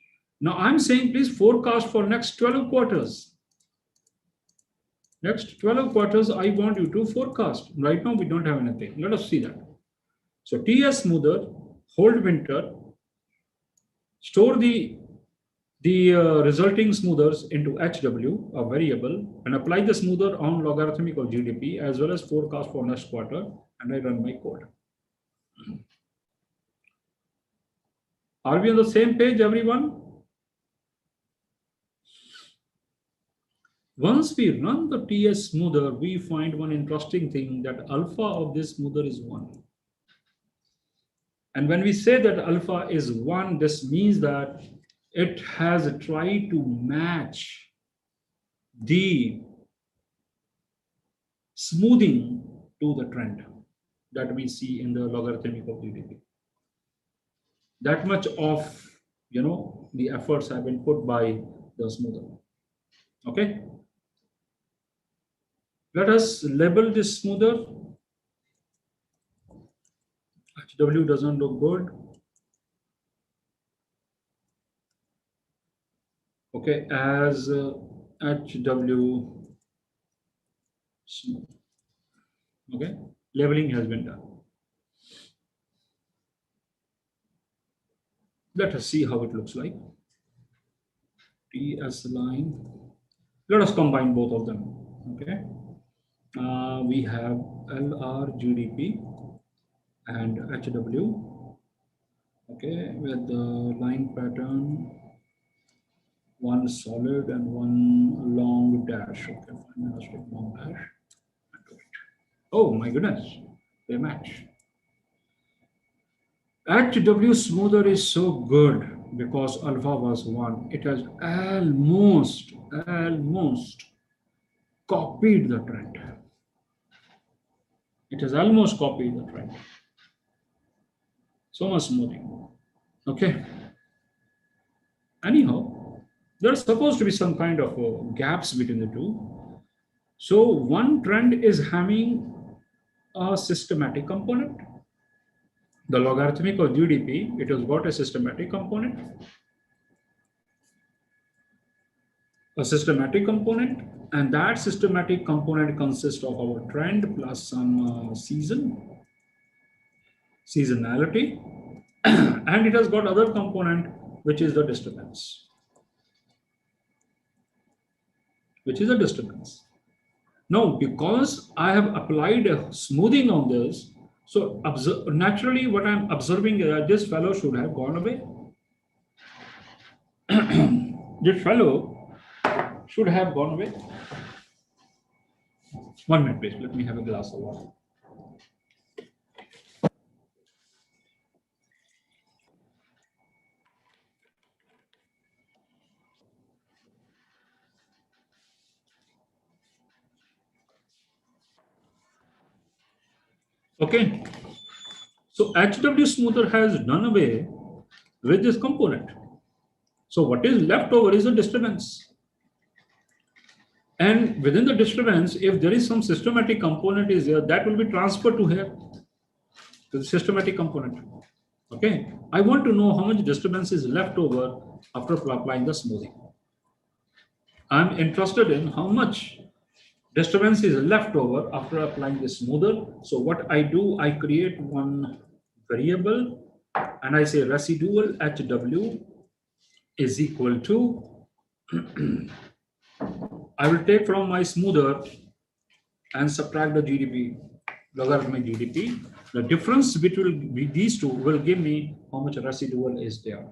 Now I'm saying please forecast for next 12 quarters. Next 12 quarters, I want you to forecast. Right now we don't have anything. Let us see that. So TS Smoother, Holt Winter, store the resulting smoothers into HW, a variable, and apply the smoother on logarithmic of GDP as well as forecast for next quarter, and I run my code. Are we on the same page, everyone? Once we run the TS smoother, we find one interesting thing that alpha of this smoother is 1. And when we say that alpha is 1, this means that it has tried to match the smoothing to the trend that we see in the logarithmic of GDP. That much of the efforts have been put by the smoother. Okay. Let us label this smoother. HW doesn't look good. Okay, as HW smooth. Okay, labeling has been done. Let us see how it looks like. TS line. Let us combine both of them. Okay, we have LR GDP and HW. Okay, with the line pattern, one solid and one long dash. Okay, fine. Let's take long dash. Oh my goodness, they match. HW smoother is so good because alpha was 1. It has almost copied the trend. It has almost copied the trend. So much smoothing. Okay. Anyhow, there's supposed to be some kind of gaps between the two. So one trend is having a systematic component. The logarithmic or GDP, it has got a systematic component. And that systematic component consists of our trend plus some seasonality, and it has got other component which is the disturbance, Now, because I have applied a smoothing on this, so naturally what I'm observing is that this fellow should have gone away. This fellow should have gone away. 1 minute, please. Let me have a glass of water. Okay. So HW smoother has done away with this component. So what is left over is a disturbance. And within the disturbance, if there is some systematic component is there, that will be transferred to here, to the systematic component. Okay. I want to know how much disturbance is left over after applying the smoothing. I'm interested in how much disturbance is left over after applying the smoother. So what I do, I create one variable and I say residual HW is equal to, I will take from my smoother and subtract the GDP, logarithmic GDP. The difference between these two will give me how much residual is there.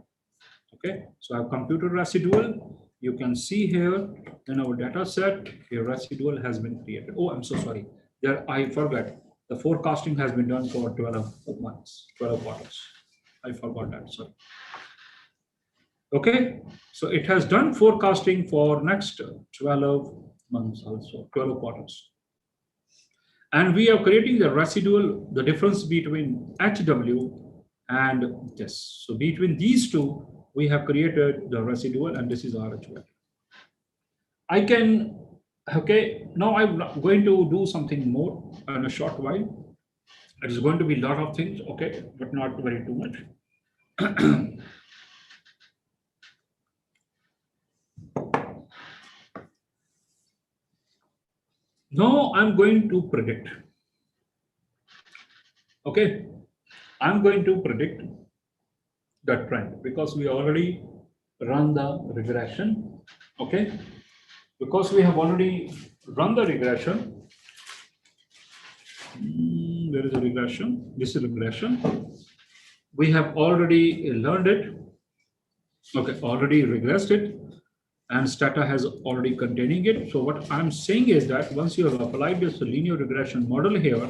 Okay, so I've computed residual. You can see here in our data set, your residual has been created. Oh, I'm so sorry. There, I forgot. The forecasting has been done for 12 months, 12 quarters. I forgot that, sorry. Okay, so it has done forecasting for next 12 months also, 12 quarters. And we are creating the residual, the difference between HW and this. So between these two, we have created the residual and this is RHY. I can, okay, now I'm going to do something more in a short while. It is going to be a lot of things, okay, but not very too much. Now I'm going to predict. Okay, I'm going to predict the trend because we already run the regression. Okay, because we have already run the regression. There is a regression. This is regression. We have already learned it. Okay, already regressed it. And Stata has already containing it. So what I'm saying is that once you have applied this linear regression model here,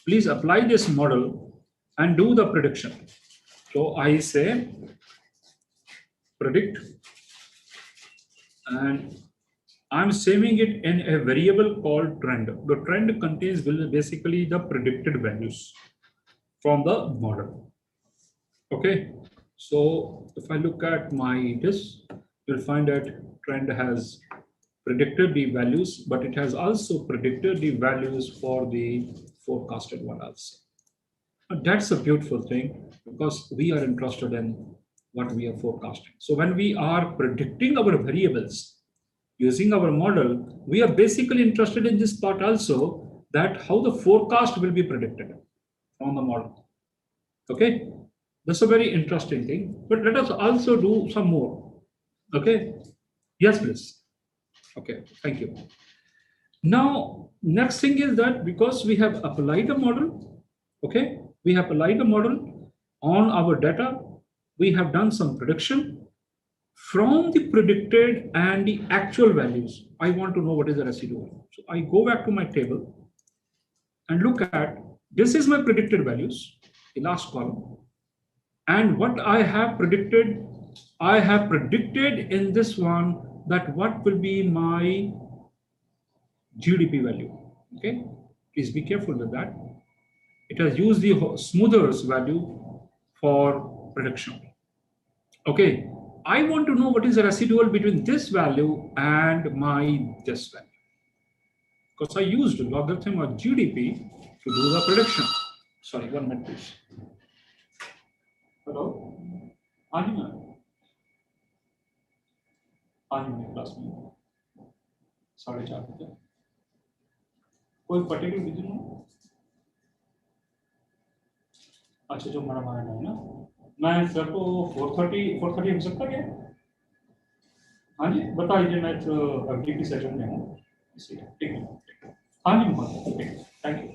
please apply this model and do the prediction. So I say predict, and I'm saving it in a variable called trend. The trend contains basically the predicted values from the model. Okay, so if I look at my this, you'll find that trend has predicted the values, but it has also predicted the values for the forecasted one also. And that's a beautiful thing because we are interested in what we are forecasting. So when we are predicting our variables using our model, we are basically interested in this part also, that how the forecast will be predicted from the model. Okay, that's a very interesting thing. But let us also do some more. Okay, yes, please. Okay, thank you. Now, next thing is that because we have applied the model, okay, we have applied the model on our data, we have done some prediction. From the predicted and the actual values, I want to know what is the residual. So I go back to my table and look at, this is my predicted values, the last column. And what I have predicted in this one that what will be my GDP value. Okay, please be careful with that. It has used the smoothers value for prediction. Okay, I want to know what is the residual between this value and this value. Because I used logarithm of GDP to do the prediction. Sorry, 1 minute please. Hello? Arima. Arima class में. Sorry, चार. कोई particular reason हो? अच्छा जो हमारा mind है ना, मैं सर को 4:30 हो सकता क्या? हाँ जी बताइए, मैं अगली सेशन में हूँ इसलिए ठीक है. हाँ जी okay thank you.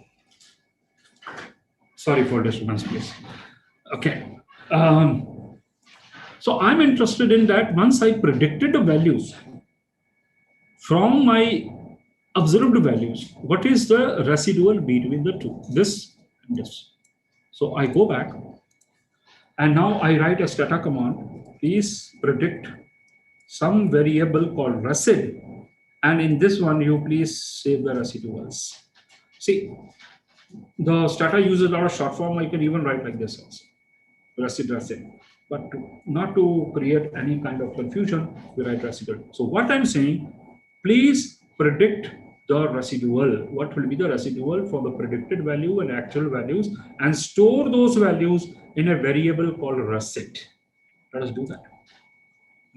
Sorry for disturbance, please. Okay. So I'm interested in that once I predicted the values from my observed values, what is the residual between the two, this and this. So I go back and now I write a stata command, please predict some variable called resid, and in this one you please save the residuals. See, the stata uses a lot of short form. I can even write like this also, resid. But not to create any kind of confusion, we write residual. So what I'm saying, please predict the residual. What will be the residual for the predicted value and actual values, and store those values in a variable called resid. Let us do that.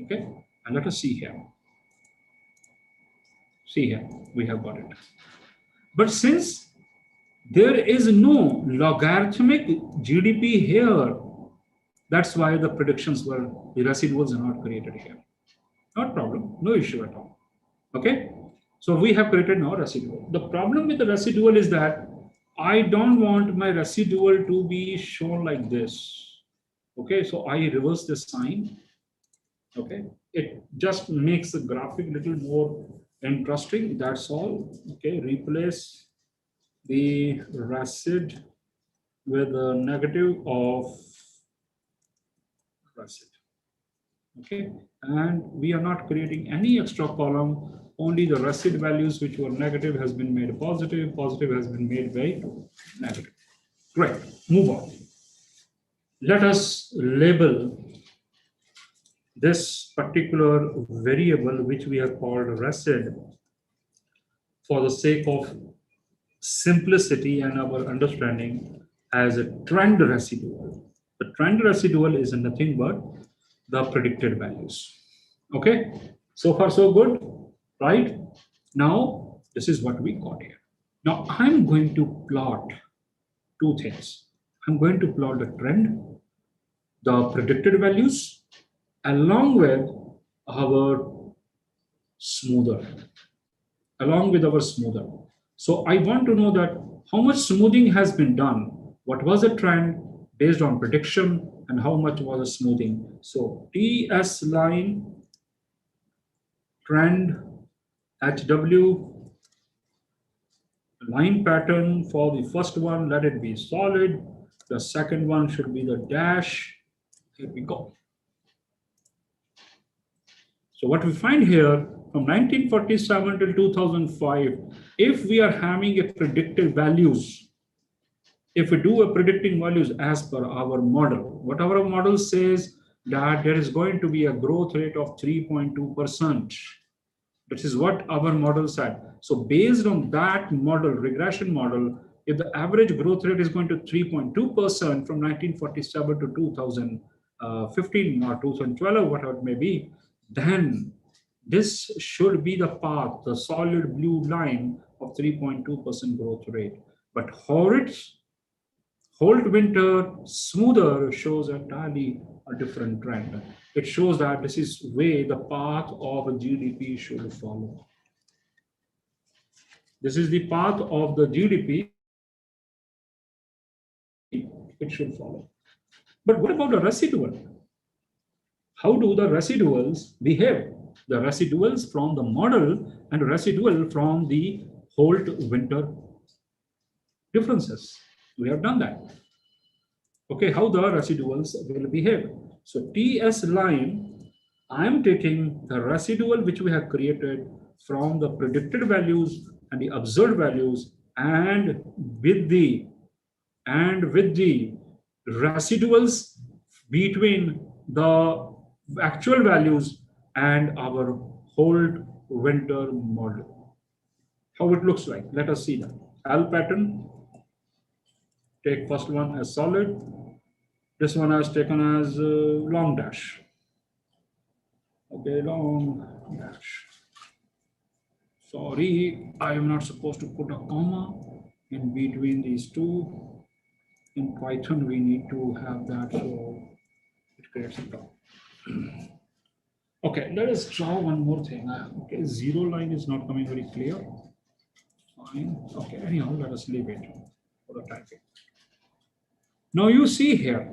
Okay, and let us see here. See here, we have got it. But since there is no logarithmic GDP here, that's why the predictions were, the residuals are not created here. Not problem, no issue at all. Okay, so we have created now residual. The problem with the residual is that I don't want my residual to be shown like this. Okay, so I reverse the sign. Okay, it just makes the graphic a little more interesting. That's all. Okay, replace the resid with a negative of resid. Okay, and we are not creating any extra column. Only the resid values which were negative has been made positive. Positive has been made by negative. Great. Move on. Let us label this particular variable which we have called resid for the sake of simplicity and our understanding as a trend residual. The trend residual is nothing but the predicted values. Okay, so far so good, right? Now this is what we got here. Now I'm going to plot two things. I'm going to plot the trend, the predicted values, along with our smoother. So I want to know that how much smoothing has been done, what was the trend based on prediction, and how much was the smoothing. So TS line trend HW line pattern for the first one, let it be solid. The second one should be the dash. Here we go. So what we find here from 1947 till 2005, if we are having a predicted values, if we do a predicting values as per our model, what our model says that there is going to be a growth rate of 3.2%. This is what our model said. So based on that model, regression model, if the average growth rate is going to 3.2% from 1947 to 2015 or 2012, whatever it may be, then this should be the path, the solid blue line of 3.2% growth rate. But Holt-Winter smoother shows entirely a different trend. It shows that this is way the path of a GDP should follow. This is the path of the GDP it should follow. But what about the residual? How do the residuals behave? The residuals from the model and residual from the Holt-Winter differences. We have done that. Okay, how the residuals will behave. So TS line, I'm taking the residual which we have created from the predicted values and the observed values, and with the residuals between the actual values and our whole winter model. How it looks like, let us see that. L pattern, take first one as solid. This one has taken as long dash. Okay, long dash. Sorry, I am not supposed to put a comma in between these two. In Python, we need to have that, so it creates a problem. Okay, let us draw one more thing. Okay, zero line is not coming very clear. Fine. Okay, anyhow, let us leave it for the typing. Now you see here,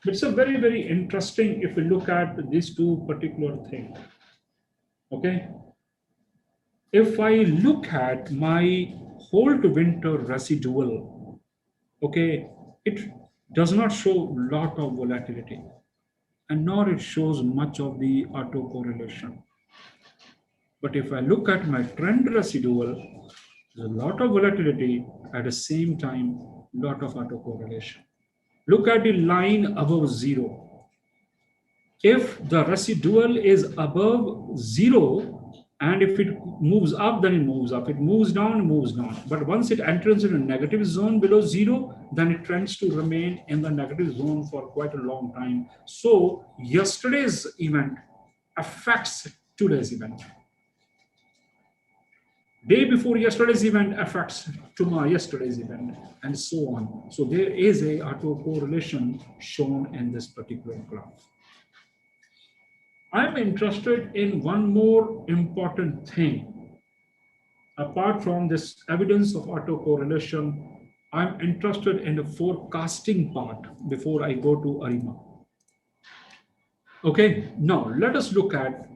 it's a very, very interesting if we look at these two particular things. Okay. If I look at my whole to winter residual, okay, it does not show a lot of volatility, and nor it shows much of the autocorrelation. But if I look at my trend residual, there's a lot of volatility, at the same time, lot of autocorrelation. Look at the line above zero. If the residual is above zero, and if it moves up, then it moves up. It moves down, it moves down. But once it enters in a negative zone below zero, then it tends to remain in the negative zone for quite a long time. So yesterday's event affects today's event. Day before yesterday's event affects tomorrow yesterday's event, and so on. So there is a autocorrelation shown in this particular graph. I'm interested in one more important thing. Apart from this evidence of autocorrelation, I'm interested in the forecasting part before I go to Arima. Okay, now let us look at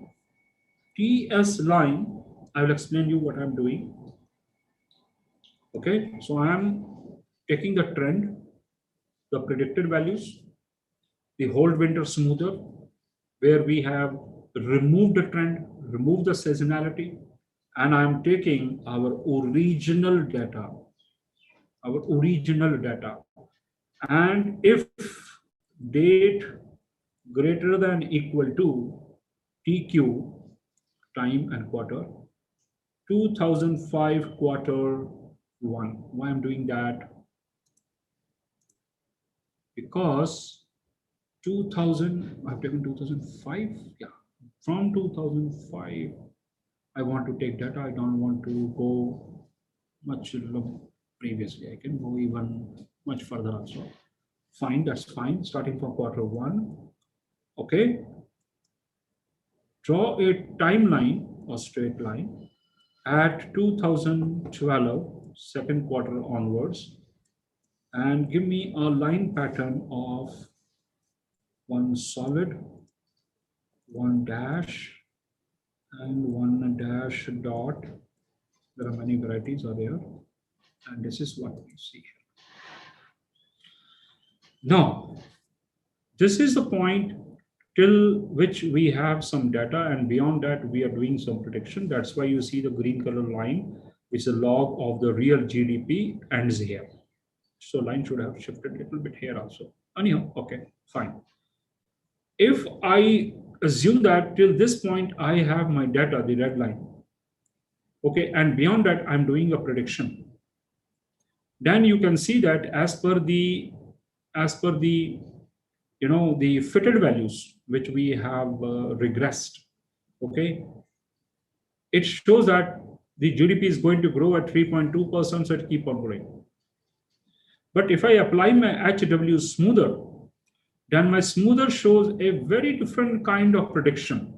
TS line. I will explain you what I'm doing. Okay, so I'm taking the trend, the predicted values, the whole winter smoother, where we have removed the trend, removed the seasonality, and I'm taking our original data, And if date greater than equal to TQ, time and quarter, 2005 quarter one. Why I'm doing that? Because 2000, I've taken 2005. Yeah, from 2005, I want to take data. I don't want to go much previously. I can go even much further also. Fine, that's fine. Starting from quarter one. Okay. Draw a timeline or straight line at 2012, second quarter onwards, and give me a line pattern of one solid, one dash, and one dash dot. There are many varieties are there, and this is what you see here. Now, this is the point till which we have some data, and beyond that we are doing some prediction. That's why you see the green color line, which is a log of the real GDP, ends here. So line should have shifted a little bit here also. Anyhow, okay, fine. If I assume that till this point I have my data, the red line, okay, and beyond that I'm doing a prediction, then you can see that as per the the fitted values which we have regressed, okay, it shows that the GDP is going to grow at 3.2%, so it keep on growing. But if I apply my HW smoother, then my smoother shows a very different kind of prediction,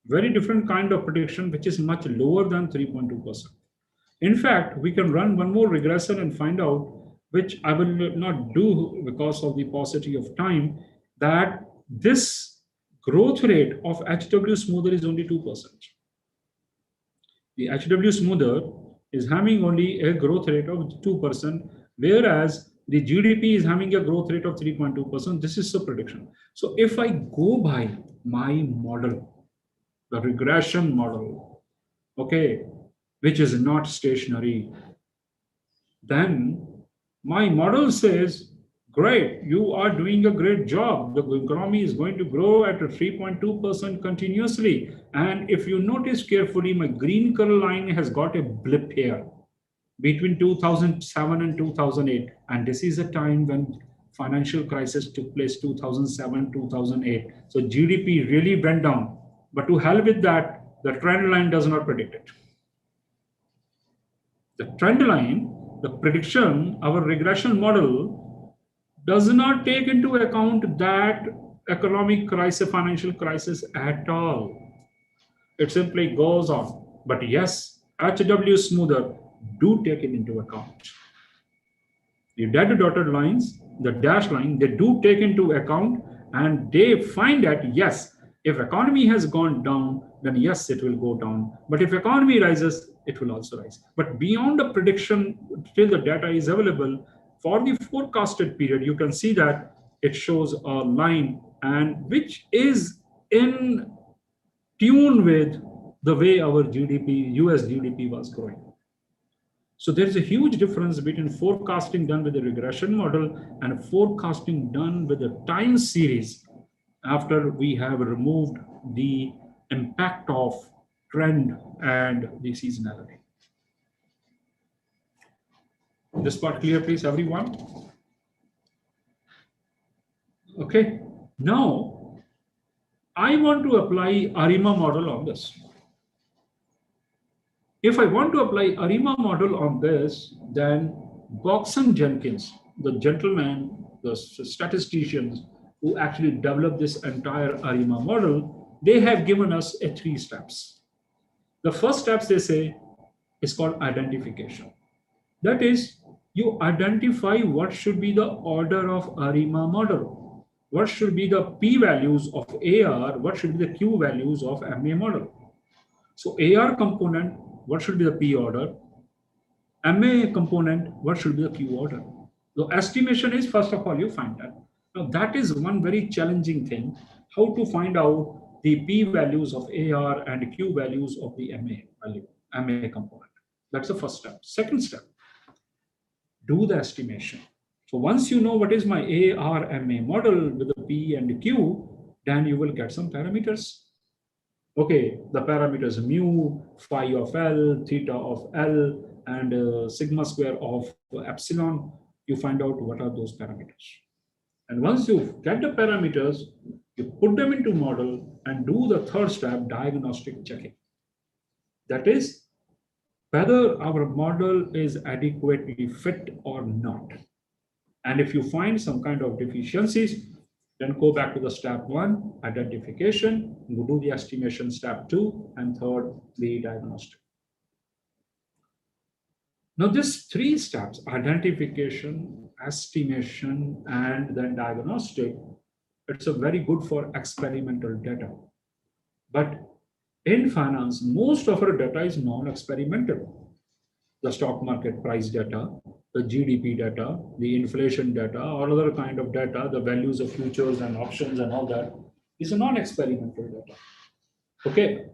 which is much lower than 3.2%. In fact, we can run one more regression and find out, which I will not do because of the paucity of time, that this growth rate of HW smoother is only 2%. The HW smoother is having only a growth rate of 2%, whereas the GDP is having a growth rate of 3.2%. This is the prediction. So if I go by my model, the regression model, okay, which is not stationary, then my model says Great, you are doing a great job. The economy is going to grow at a 3.2% continuously. And if you notice carefully, my green color line has got a blip here between 2007 and 2008. And this is a time when financial crisis took place, 2007, 2008. So GDP really went down. But to hell with that, the trend line does not predict it. The trend line, the prediction, our regression model does not take into account that economic crisis, financial crisis at all. It simply goes on. But yes, HW smoother do take it into account. The dotted lines, the dash line, they do take into account, and they find that yes, if economy has gone down, then yes, it will go down. But if economy rises, it will also rise. But beyond the prediction, till the data is available, for the forecasted period, you can see that it shows a line and which is in tune with the way our GDP, US GDP was growing. So there is a huge difference between forecasting done with a regression model and forecasting done with a time series after we have removed the impact of trend and the seasonality. This part clear, please, everyone? Okay, now I want to apply Arima model on this. If I want to apply Arima model on this, then Box and Jenkins, the gentlemen, the statisticians who actually developed this entire Arima model, they have given us a 3 steps. The first steps they say is called identification. That is, you identify what should be the order of Arima model. What should be the P values of AR, what should be the Q values of MA model. So AR component, what should be the P order? MA component, what should be the Q order? The estimation is, first of all, you find that. Now that is one very challenging thing, how to find out the P values of AR and Q values of the MA value, MA component. That's the first step. Second step, do the estimation. So once you know what is my AR MA model with the P and Q, then you will get some parameters. Okay, the parameters mu, phi of L, theta of L, and sigma square of epsilon. You find out what are those parameters. And once you get the parameters, you put them into model and do the third step, diagnostic checking. That is, whether our model is adequately fit or not. And if you find some kind of deficiencies, then go back to the step 1, identification, you do the estimation step 2, and third, the diagnostic. Now these 3 steps, identification, estimation, and then diagnostic, it's a very good for experimental data. But in finance, most of our data is non-experimental. The stock market price data, the GDP data, the inflation data, or other kind of data, the values of futures and options and all that is a non-experimental data. Okay.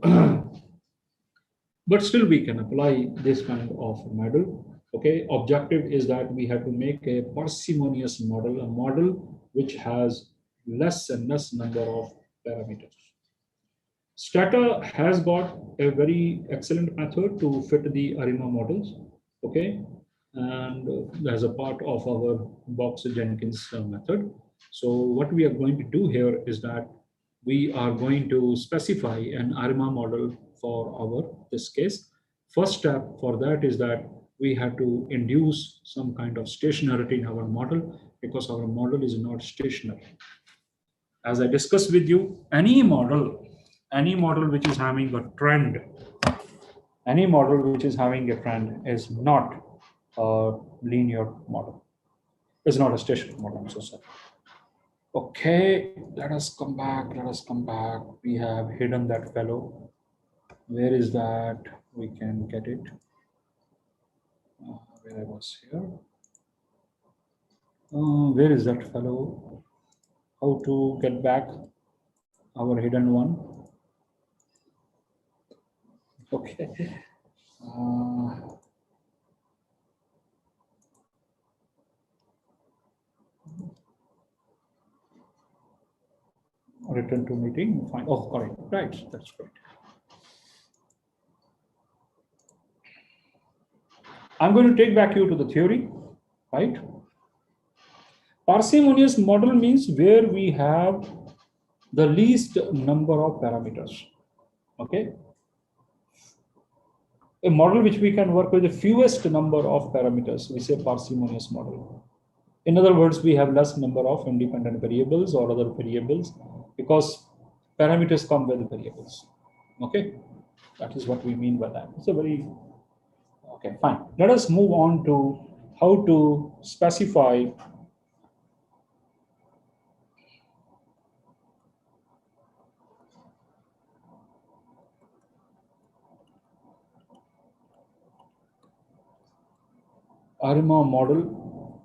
But still we can apply this kind of model. Okay. Objective is that we have to make a parsimonious model, a model which has less and less number of parameters. Stata has got a very excellent method to fit the Arima models. Okay. And as a part of our Box-Jenkins method. So what we are going to do here is that we are going to specify an Arima model for our this case. First step for that is that we have to induce some kind of stationarity in our model because our model is not stationary. As I discussed with you, any model which is having a trend, any model which is having a trend is not a linear model. It's not a stationary model, I'm so sorry. Okay, let us come back. We have hidden that fellow. Where is that? We can get it. Where I was here. Where is that fellow? How to get back our hidden one? Okay. attend to meeting. Fine. Oh, correct. Right. That's great. I'm going to take back you to the theory, right? Parsimonious model means where we have the least number of parameters. Okay. A model which we can work with the fewest number of parameters, we say parsimonious model. In other words, we have less number of independent variables or other variables because parameters come with variables. Okay, that is what we mean by that. It's a very, okay, fine. Let us move on to how to specify Arima model,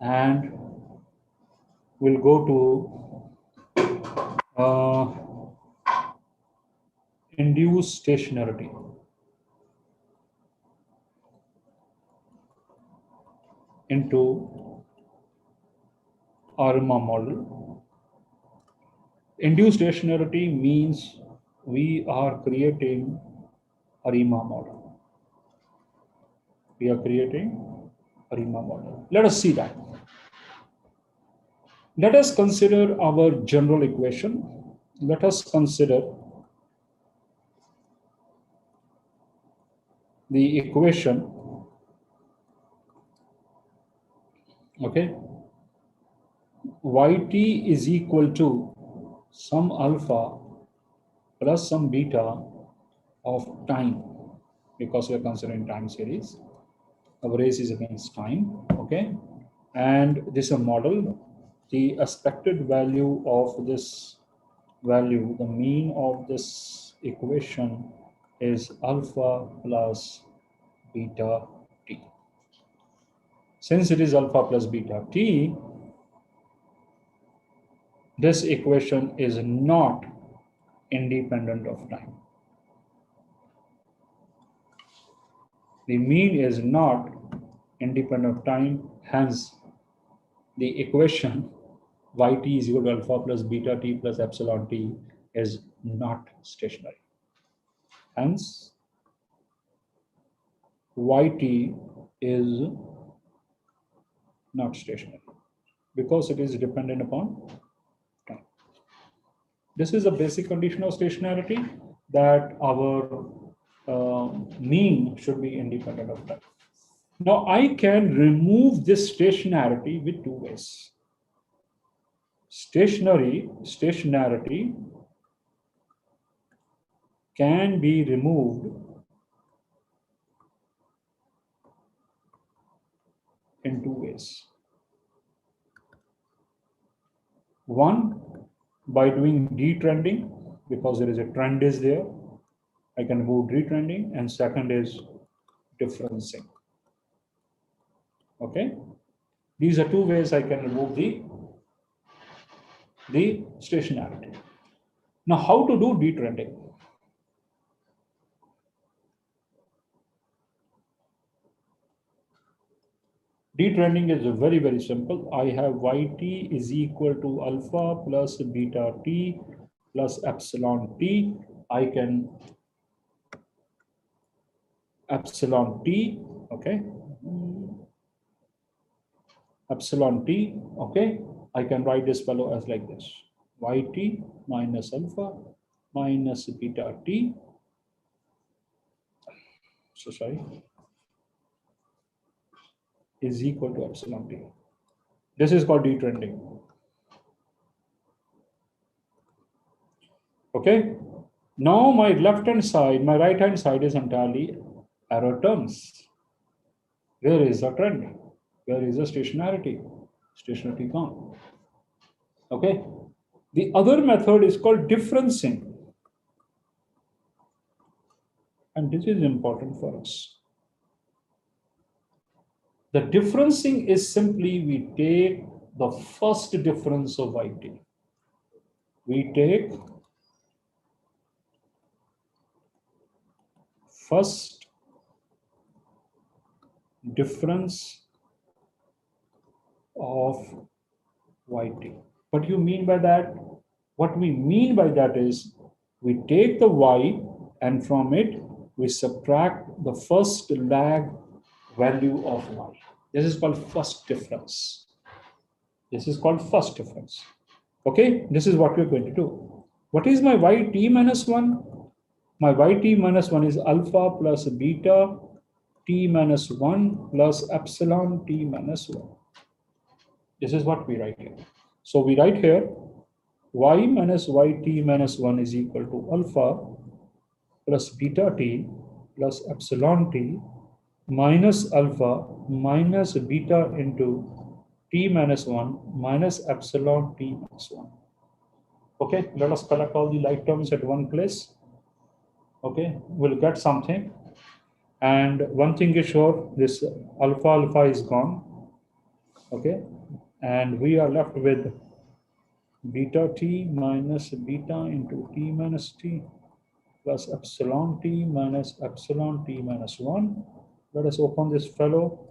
and we'll go to induce stationarity. Into Arima model. Induced stationarity means we are creating Arima model. We are creating Arima model. Let us see that. Let us consider our general equation. Let us consider the equation, okay, yt is equal to some alpha plus some beta of time, because we are considering time series. Our race is against time, okay, and this is a model. The expected value of this value, the mean of this equation is alpha plus beta t. Since it is alpha plus beta t, this equation is not independent of time. The mean is not independent of time, hence the equation yt is equal to alpha plus beta t plus epsilon t is not stationary. Hence, yt is not stationary because it is dependent upon time. This is a basic condition of stationarity, that our mean should be independent of time. Now I can remove this stationarity with two ways. Stationarity can be removed in two ways. One, by doing detrending, because there is a trend is there, I can remove detrending, and second is differencing. Okay, these are two ways I can remove the stationarity. Now, how to do detrending? Detrending is very, very simple. I have yt is equal to alpha plus beta t plus epsilon t. I can epsilon t, okay, epsilon t, okay. I can write this fellow as like this: yt minus alpha minus beta t. So sorry, is equal to epsilon t. This is called detrending. Okay. Now my left hand side, my right hand side is entirely error terms. Where is the trend? Where is the stationarity? Stationarity gone. Okay. The other method is called differencing. And this is important for us. The differencing is simply we take the first difference of yt. We take first difference of yt. What you mean by that? What we mean by that is we take the y and from it we subtract the first lag value of y. This is called first difference. This is called first difference. Okay, this is what we're going to do. What is my yt minus 1? My yt minus 1 is alpha plus beta t minus 1 plus epsilon t minus 1. This is what we write here. So we write here y minus yt minus 1 is equal to alpha plus beta t plus epsilon t minus alpha minus beta into t minus 1 minus epsilon t minus 1. Okay, let us collect all the like terms at one place. Okay, we'll get something. And one thing is sure, this alpha is gone. Okay, and we are left with beta t minus beta into t minus t plus epsilon t minus epsilon t minus 1. Let us open this fellow.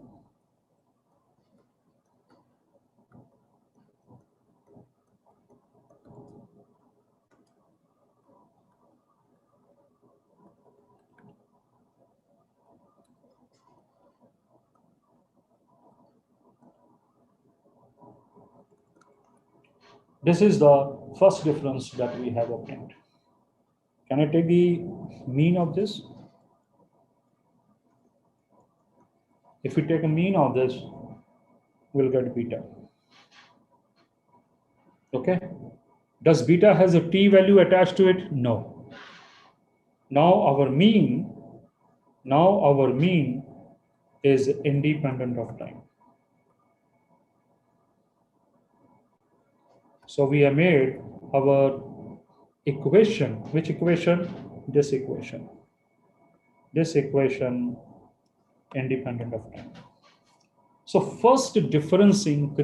This is the first difference that we have obtained. Can I take the mean of this? If we take a mean of this, we'll get beta. Okay. Does beta has a t value attached to it? No. Now our mean is independent of time. So we have made our equation. Which equation? This equation. This equation independent of time. So first differencing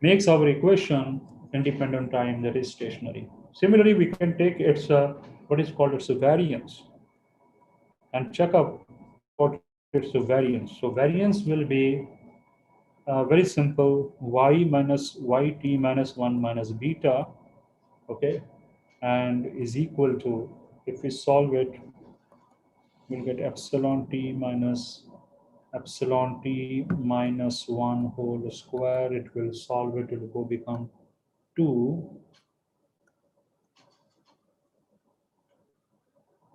makes our equation independent time, that is stationary. Similarly, we can take its what is called its variance and check up what its variance. So variance will be very simple: y minus yt minus 1 minus beta, okay, and is equal to, if we solve it, we'll get epsilon t minus epsilon t minus 1 whole square. It will solve it, it will become 2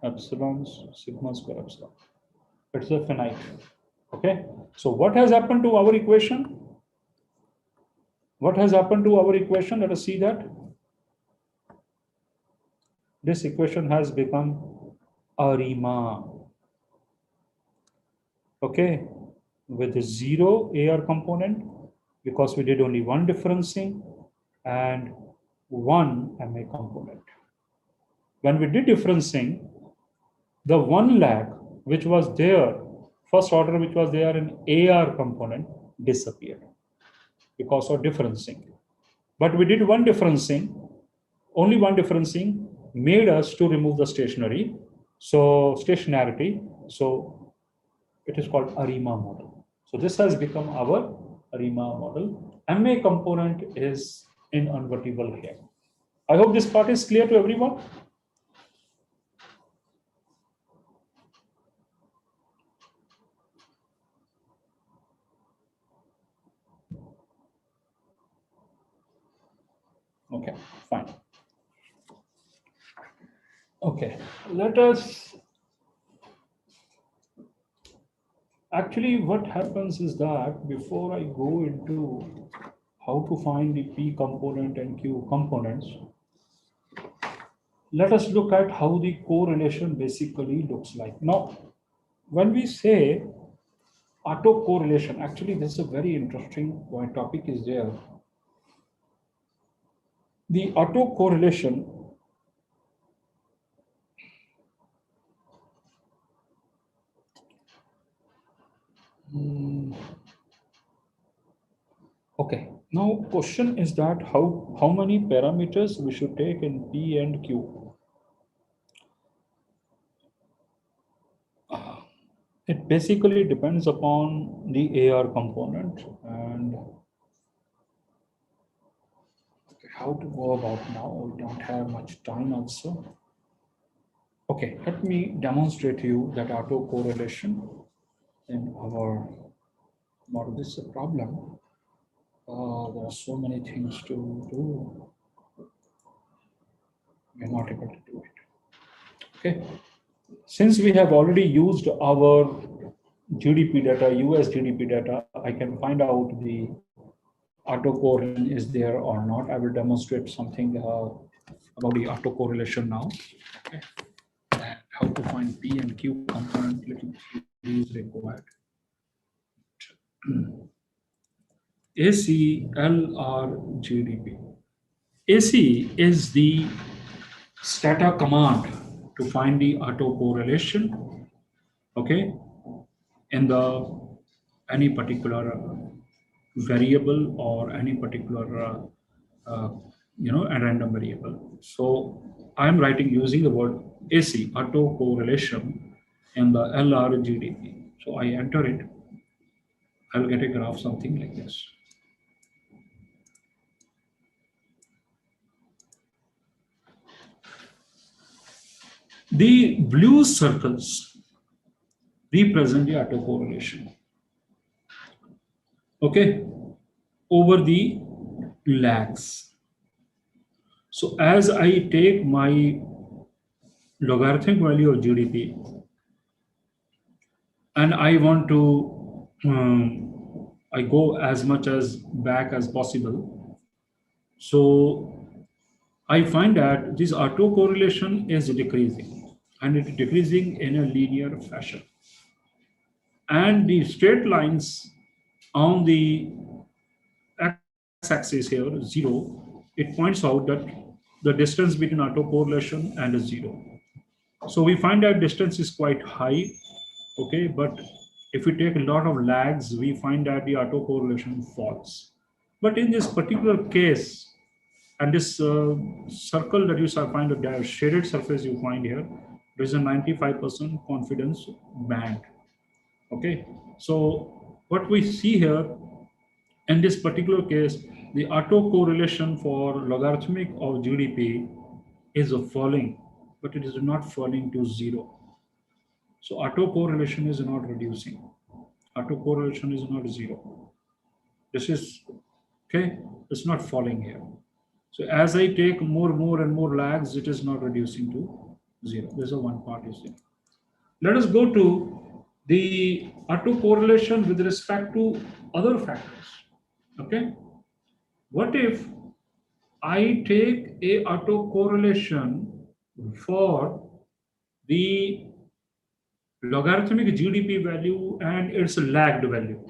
epsilons sigma square epsilon. It's a finite. Okay, so what has happened to our equation? What has happened to our equation? Let us see that. This equation has become Arima. Okay, with a 0 AR component, because we did only one differencing and one MA component. When we did differencing, the one lag which was there, first order which was there in AR component, disappeared because of differencing. But we did one differencing, only one differencing made us to remove the stationarity. So it is called Arima model. So this has become our Arima model. MA component is invertible here. I hope this part is clear to everyone. Okay, fine. Okay, let us. Actually, what happens is that before I go into how to find the P component and Q components, let us look at how the correlation basically looks like. Now, when we say autocorrelation, actually, this is a very interesting topic is there. The autocorrelation okay, now question is that how many parameters we should take in P and Q? It basically depends upon the AR component, and how to go about now. We don't have much time also. Okay, let me demonstrate to you that autocorrelation in our model. This is a problem. There are so many things to do. We're not able to do it. Okay. Since we have already used our GDP data, US GDP data, I can find out the autocorrelation is there or not. I will demonstrate something about the autocorrelation now. Okay. And how to find P and Q component, little is required. ACLR GDP. AC is the stata command to find the autocorrelation, okay, in the any particular variable or any particular a random variable. So I'm writing using the word AC, autocorrelation, in the LR GDP. So I enter it. I'll get a graph something like this. The blue circles represent the autocorrelation, okay, over the lags. So as I take my logarithmic value of GDP and I want to, I go as much as back as possible. So I find that this autocorrelation is decreasing, and it's decreasing in a linear fashion. And the straight lines on the x-axis here, 0, it points out that the distance between autocorrelation and 0. So we find that distance is quite high, okay, but if we take a lot of lags, we find that the autocorrelation falls. But in this particular case, and this circle that you find, a shaded surface you find here, there is a 95% confidence band. Okay, so what we see here in this particular case, the autocorrelation for logarithmic of GDP is falling, but it is not falling to 0. So autocorrelation is not reducing. Autocorrelation is not 0. This is okay. It's not falling here. So as I take more and more lags, it is not reducing to 0. There's a one part is there. Let us go to the autocorrelation with respect to other factors. Okay. What if I take a autocorrelation for the logarithmic GDP value and its lagged value?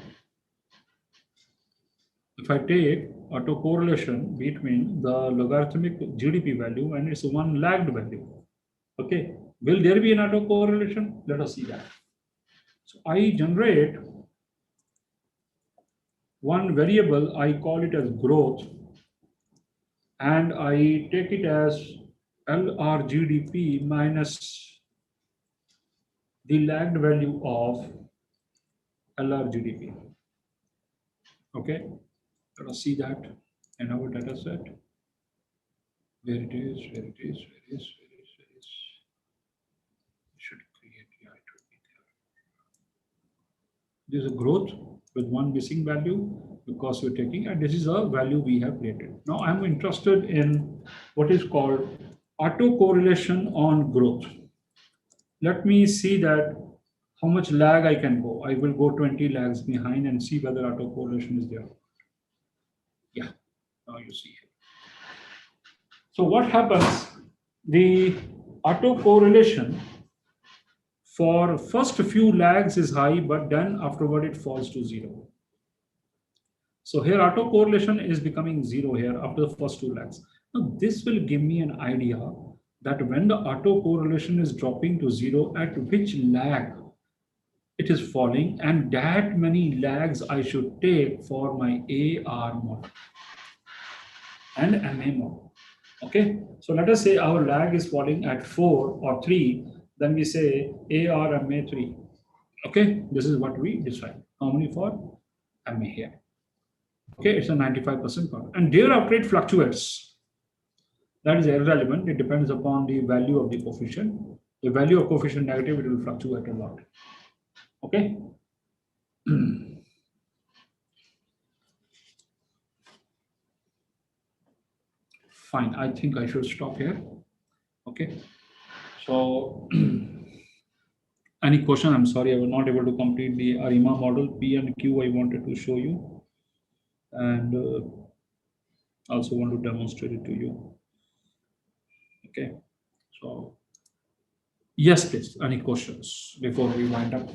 If I take autocorrelation between the logarithmic GDP value and its one lagged value, okay, will there be an autocorrelation? Let us see that. So I generate one variable, I call it as growth, and I take it as LRGDP minus the lagged value of LRGDP. Okay, let us see that in our data set. Where it is, where it is, where it is, where it is, where it is. Should create, yeah, it would be there. There's a growth with one missing value because we're taking, and this is a value we have created. Now I'm interested in what is called autocorrelation on growth. Let me see that how much lag I can go. I will go 20 lags behind and see whether autocorrelation is there. Yeah, now you see here. So what happens? The autocorrelation for first few lags is high, but then afterward it falls to 0. So here autocorrelation is becoming 0 here after the first 2 lags. Now this will give me an idea that when the autocorrelation is dropping to 0, at which lag it is falling, and that many lags I should take for my AR model and MA model. Okay, so let us say our lag is falling at 4 or 3, then we say AR MA 3. Okay, this is what we decide. How many for MA here? Okay, it's a 95% part, and thereafter it fluctuates. That is irrelevant. It depends upon the value of the coefficient. The value of coefficient negative, it will fluctuate a lot. Okay. Fine. I think I should stop here. Okay. So, any question? I'm sorry, I was not able to complete the Arima model. P and Q I wanted to show you, and also want to demonstrate it to you. Okay. So, yes, please. Any questions before we wind up?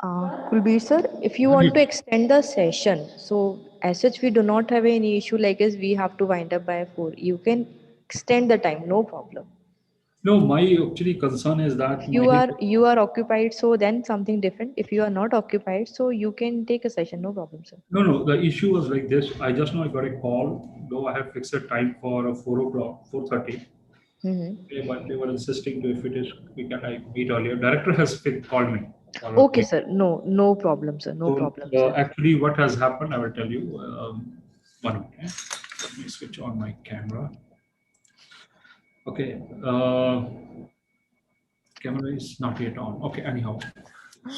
Kulbir sir, if you want to extend the session, so as such we do not have any issue like as we have to wind up by 4. You can extend the time, no problem. No, my actually concern is that If you are occupied, so then something different. If you are not occupied, so you can take a session, no problem, sir. No. The issue was like this. I just know I got a call. Though I have fixed a time for 4 o'clock, 4:30. Okay, but they were insisting to if it is we can meet earlier. Director has called me. Okay, sir. No problem, sir. No problem, sir. Actually, what has happened, I will tell you. One minute. Let me switch on my camera. Okay. Camera is not yet on. Okay. Anyhow.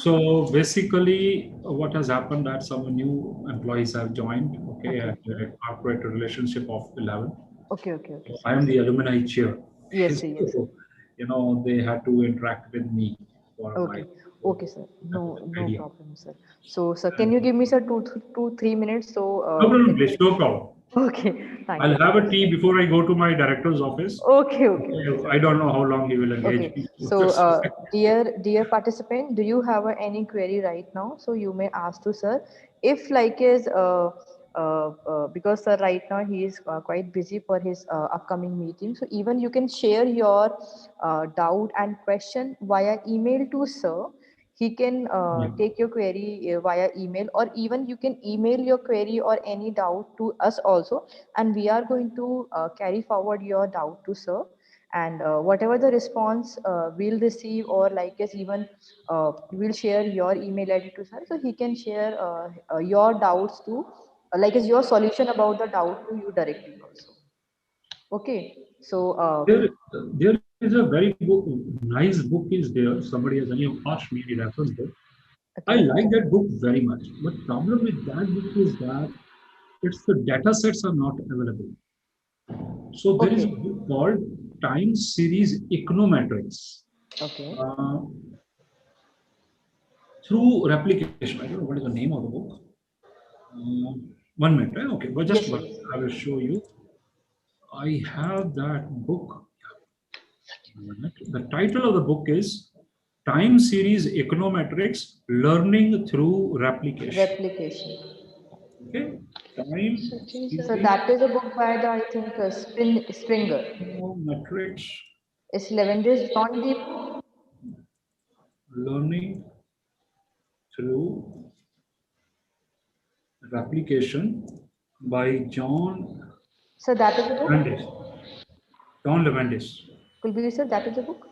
So basically, what has happened that some new employees have joined. Okay, at a corporate relationship of 11. Okay. So I am the alumni chair. Yes, sir. Yes. So, they had to interact with me for Okay. Okay, sir. No idea. problem, sir. So, sir, can you give me, sir, 3 minutes? So, no problem, please. No problem. Okay. Thank you. I'll have a tea before I go to my director's office. Okay. I don't know how long he will engage me. So, dear participant, do you have any query right now? So you may ask to sir. If like is because sir right now he is quite busy for his upcoming meeting. So even you can share your doubt and question via email to sir. He can take your query via email, or even you can email your query or any doubt to us also, and we are going to carry forward your doubt to sir. And whatever the response we'll receive, or like as even we'll share your email ID to sir, so he can share your doubts to like as your solution about the doubt to you directly also. Okay, so there is a very nice book is there. Somebody has passed me the reference book. I like that book very much. But problem with that book is that the data sets are not available. So there is a book called Time Series Econometrics. Okay. Through replication. I don't know what is the name of the book. 1 minute. Okay, but just I will show you. I have that book. The title of the book is Time Series Econometrics Learning Through Replication. Okay. Time so that is a book by the, I think, Springer. Econometrics. It's Levendis John Deep. Learning Through Replication by John. So that is the book. John Levendis. Kulbir sir, that is the book.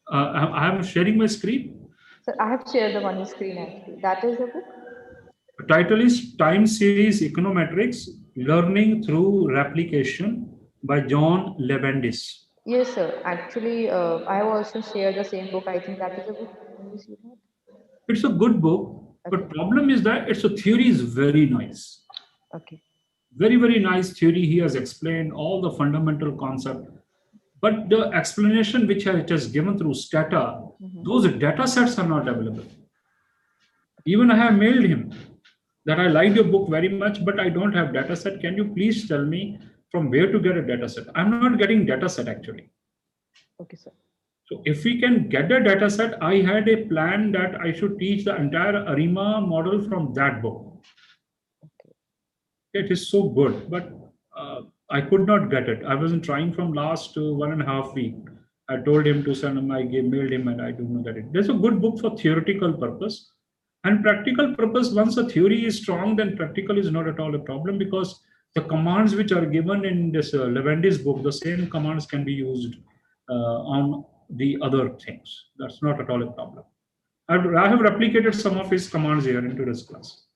I am sharing my screen. Sir, I have shared the one screen actually. That is the book. The title is Time Series Econometrics Learning Through Replication by John Levendis. Yes, sir. Actually, I have also shared the same book. I think that is a book. Can you see that? It's a good book, but problem is that its theory is very nice. Okay. Very, very nice theory. He has explained all the fundamental concept, but the explanation which it has given through Stata, those data sets are not available. Even I have mailed him that I liked your book very much, but I don't have data set. Can you please tell me from where to get a data set? I'm not getting data set actually. Okay, sir. So if we can get a data set, I had a plan that I should teach the entire Arima model from that book. Okay. It is so good, but I could not get it. I wasn't trying from last 1.5 weeks. I told him to send him, mailed him, and I do not get it. There's a good book for theoretical purpose. And practical purpose, once a theory is strong, then practical is not at all a problem, because the commands which are given in this Levendis book, the same commands can be used on the other things. That's not at all a problem. I have replicated some of his commands here into this class.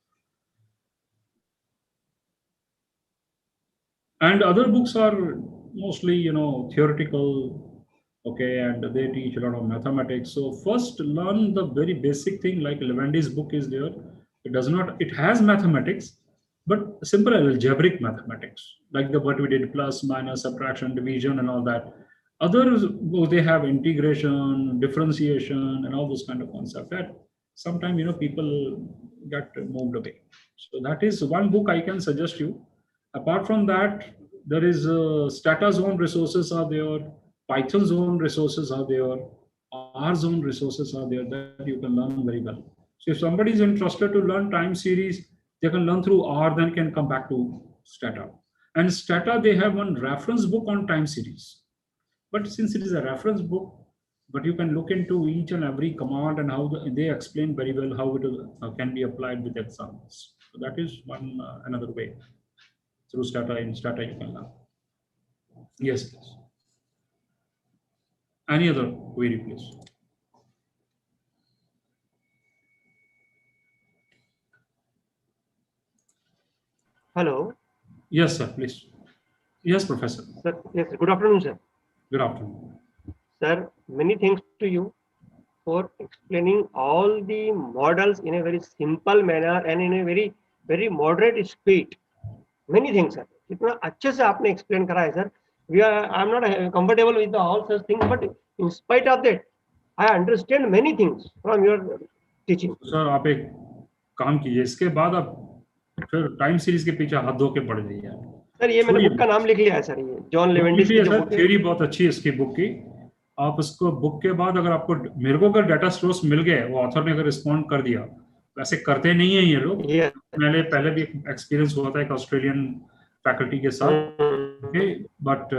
And other books are mostly, theoretical, okay, and they teach a lot of mathematics. So first learn the very basic thing, like Levandi's book is there. It has mathematics, but simple algebraic mathematics, like the what we did, plus, minus, subtraction, division, and all that. Others, they have integration, differentiation, and all those kind of concepts that sometimes, people get moved away. So that is one book I can suggest you. Apart from that, there is Stata's own resources are there, Python's own resources are there, R's own resources are there that you can learn very well. So if somebody is interested to learn time series, they can learn through R, then can come back to Stata. And Stata, they have one reference book on time series. But since it is a reference book, but you can look into each and every command and how they explain very well how it can be applied with examples. So that is one another way. Through Stata, in Stata you can learn. Yes, please. Any other query, please? Hello. Yes, sir, please. Yes, Professor. Sir, yes, good afternoon, sir. Good afternoon. Sir, many thanks to you for explaining all the models in a very simple manner and in a very, very moderate speed. Many thanks, sir. इतना अच्छे से आपने explain करा है, sir. I'm not comfortable with all such things, but in spite of that, I understand many things from your teaching. Sir आप एक काम कीजिए, इसके बाद आप फिर टाइम सीरीज के पीछे हाथ धो के पढ़ जाइए। सर ये मैंने बुक का नाम लिख लिया है सर, ये जॉन लेवेंडिस की जो बुक है। थ्योरी बहुत अच्छी है इसकी बुक की। आप उसको बुक के बाद अगर आपको, मेरे को अगर डाटा सोर्स मिल गए, वो ऑथर ने अगर रिस्पॉन्ड कर दिया, वैसे करते नहीं है ये लोग। पहले भी एक्सपीरियंस हुआ था एक ऑस्ट्रेलियन फैकल्टी के साथ, बट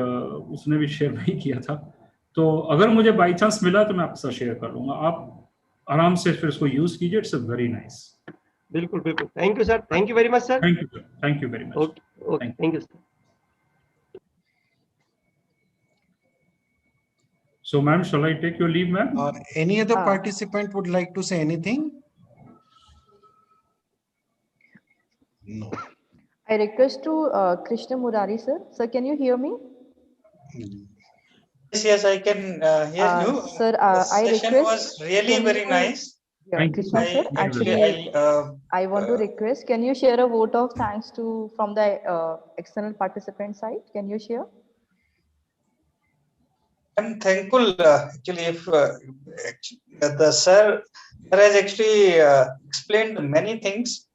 उसने भी शेयर नहीं किया था। तो अगर मुझे बाई चांस मिला तो मैं आपके साथ शेयर कर लूंगा, आप आराम से फिर इसको यूज कीजिए। It's very nice. बिल्कुल बिल्कुल, thank you sir, thank you very much sir. Thank you very much. Okay, thank you sir. So, ma'am, shall I take your leave, ma'am? Any other participant would like to say anything? No. I request to Krishna Murari, sir. Sir, can you hear me? Yes, I can hear you. Sir, the session request, was really very nice. Yeah, Krishna, sir. Actually, I want to request, can you share a vote of thanks from the external participant side? Can you share? I'm thankful actually if the sir has actually explained many things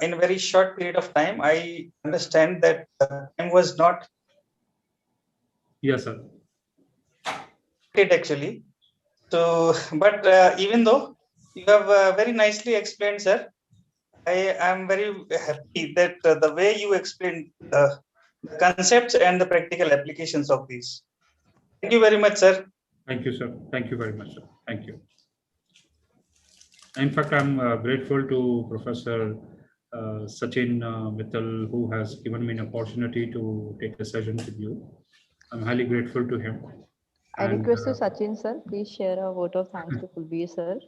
in a very short period of time. I understand that time was not. Yes, sir. It actually. So, but even though you have very nicely explained, sir, I am very happy that the way you explained the concepts and the practical applications of these. Thank you very much, sir. Thank you, sir. Thank you very much, sir. Thank you. In fact, I'm grateful to Professor Sachin Mittal, who has given me an opportunity to take a session with you. I'm highly grateful to him. I request to Sachin, sir, please share a vote of thanks to Kulbir, sir.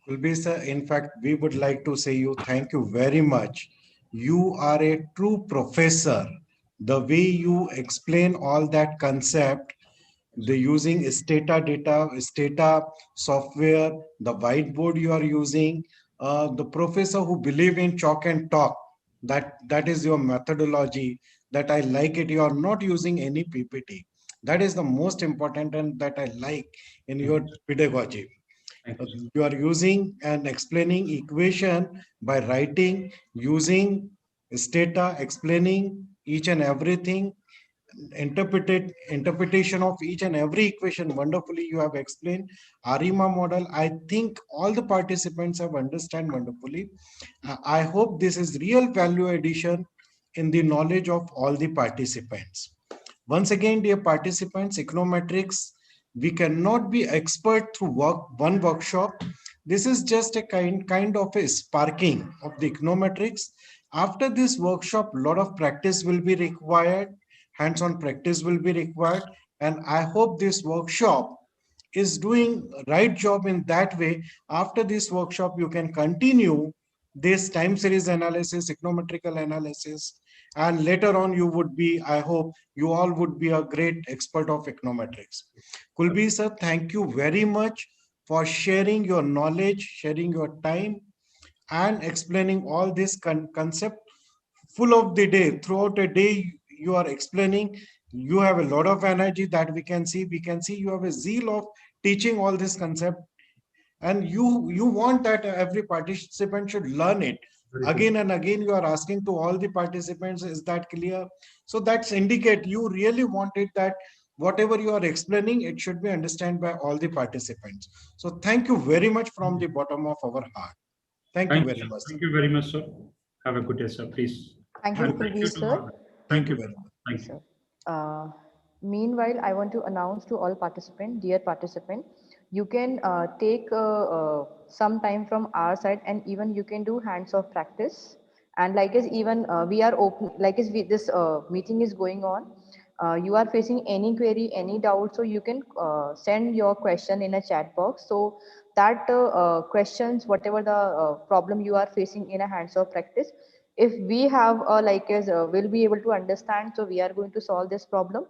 Kulbir, sir, in fact, we would like to say you thank you very much. You are a true professor. The way you explain all that concept, the using Stata data, Stata software, the whiteboard you are using, the professor who believe in chalk and talk, that is your methodology, that I like it. You are not using any PPT. That is the most important and that I like in your pedagogy. You are using and explaining equation by writing, using Stata, explaining each and everything, interpretation of each and every equation. Wonderfully you have explained. Arima model, I think all the participants have understand wonderfully. I hope this is real value addition in the knowledge of all the participants. Once again, dear participants, Econometrics, we cannot be expert through one workshop. This is just a kind of a sparking of the Econometrics. After this workshop, a lot of practice will be required. Hands-on practice will be required. And I hope this workshop is doing right job in that way. After this workshop, you can continue this time series analysis, econometrical analysis, and later on you would be, I hope you all would be a great expert of econometrics. Kulbi sir, thank you very much for sharing your knowledge, sharing your time, and explaining all this concept full of the day. Throughout a day you are explaining, you have a lot of energy that we can see you have a zeal of teaching all this concept, and you want that every participant should learn it. Very true. Again and again you are asking to all the participants, is that clear? So that's indicate you really wanted that whatever you are explaining, it should be understood by all the participants. So thank you very much from the bottom of our heart. Thank you Thank you, very sir. much, sir. Thank you very much, sir. Have a good day, sir. Please. Thank you, And thank Kulveer you to sir. all. Thank Thank you you. very much. Thank Yes, you. sir. Meanwhile, I want to announce to all participants, dear participant, you can take some time from our side, and even you can do hands-off practice. And like as even we are open, like as this meeting is going on, you are facing any query, any doubt, so you can send your question in a chat box. So that questions, whatever the problem you are facing in a hands-off practice, if we have like as will be able to understand, so we are going to solve this problem.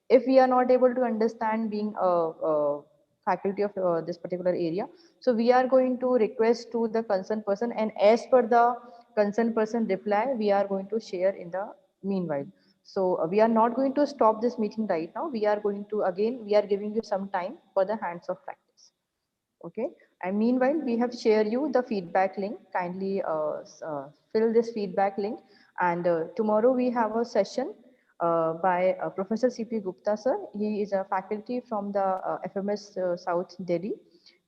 If we are not able to understand, being a faculty of this particular area, so we are going to request to the concerned person, and as per the concerned person reply, we are going to share in the meanwhile. So we are not going to stop this meeting right now. We are going to, again, we are giving you some time for the hands of practice. Okay, and meanwhile we have shared you the feedback link. Kindly fill this feedback link, and tomorrow we have a session by Professor CP Gupta sir. He is a faculty from the FMS South Delhi,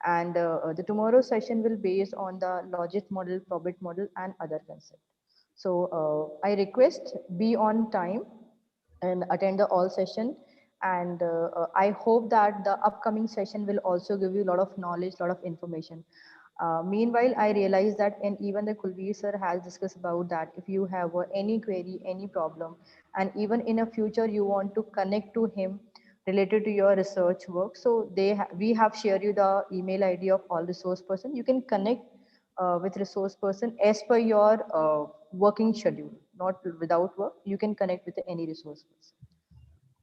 and the tomorrow session will base on the logic model, probit model, and other concept. So I request be on time and attend the all session, and I hope that the upcoming session will also give you a lot of knowledge, lot of information. Meanwhile, I realize that, and even the Kulveer sir has discussed about that, if you have any query, any problem, and even in a future you want to connect to him related to your research work, so we have shared you the email ID of all resource person. You can connect with resource person as per your working schedule, not without work. You can connect with any resource person.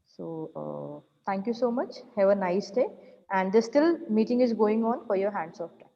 So thank you so much. Have a nice day. And this still meeting is going on for your hands off time.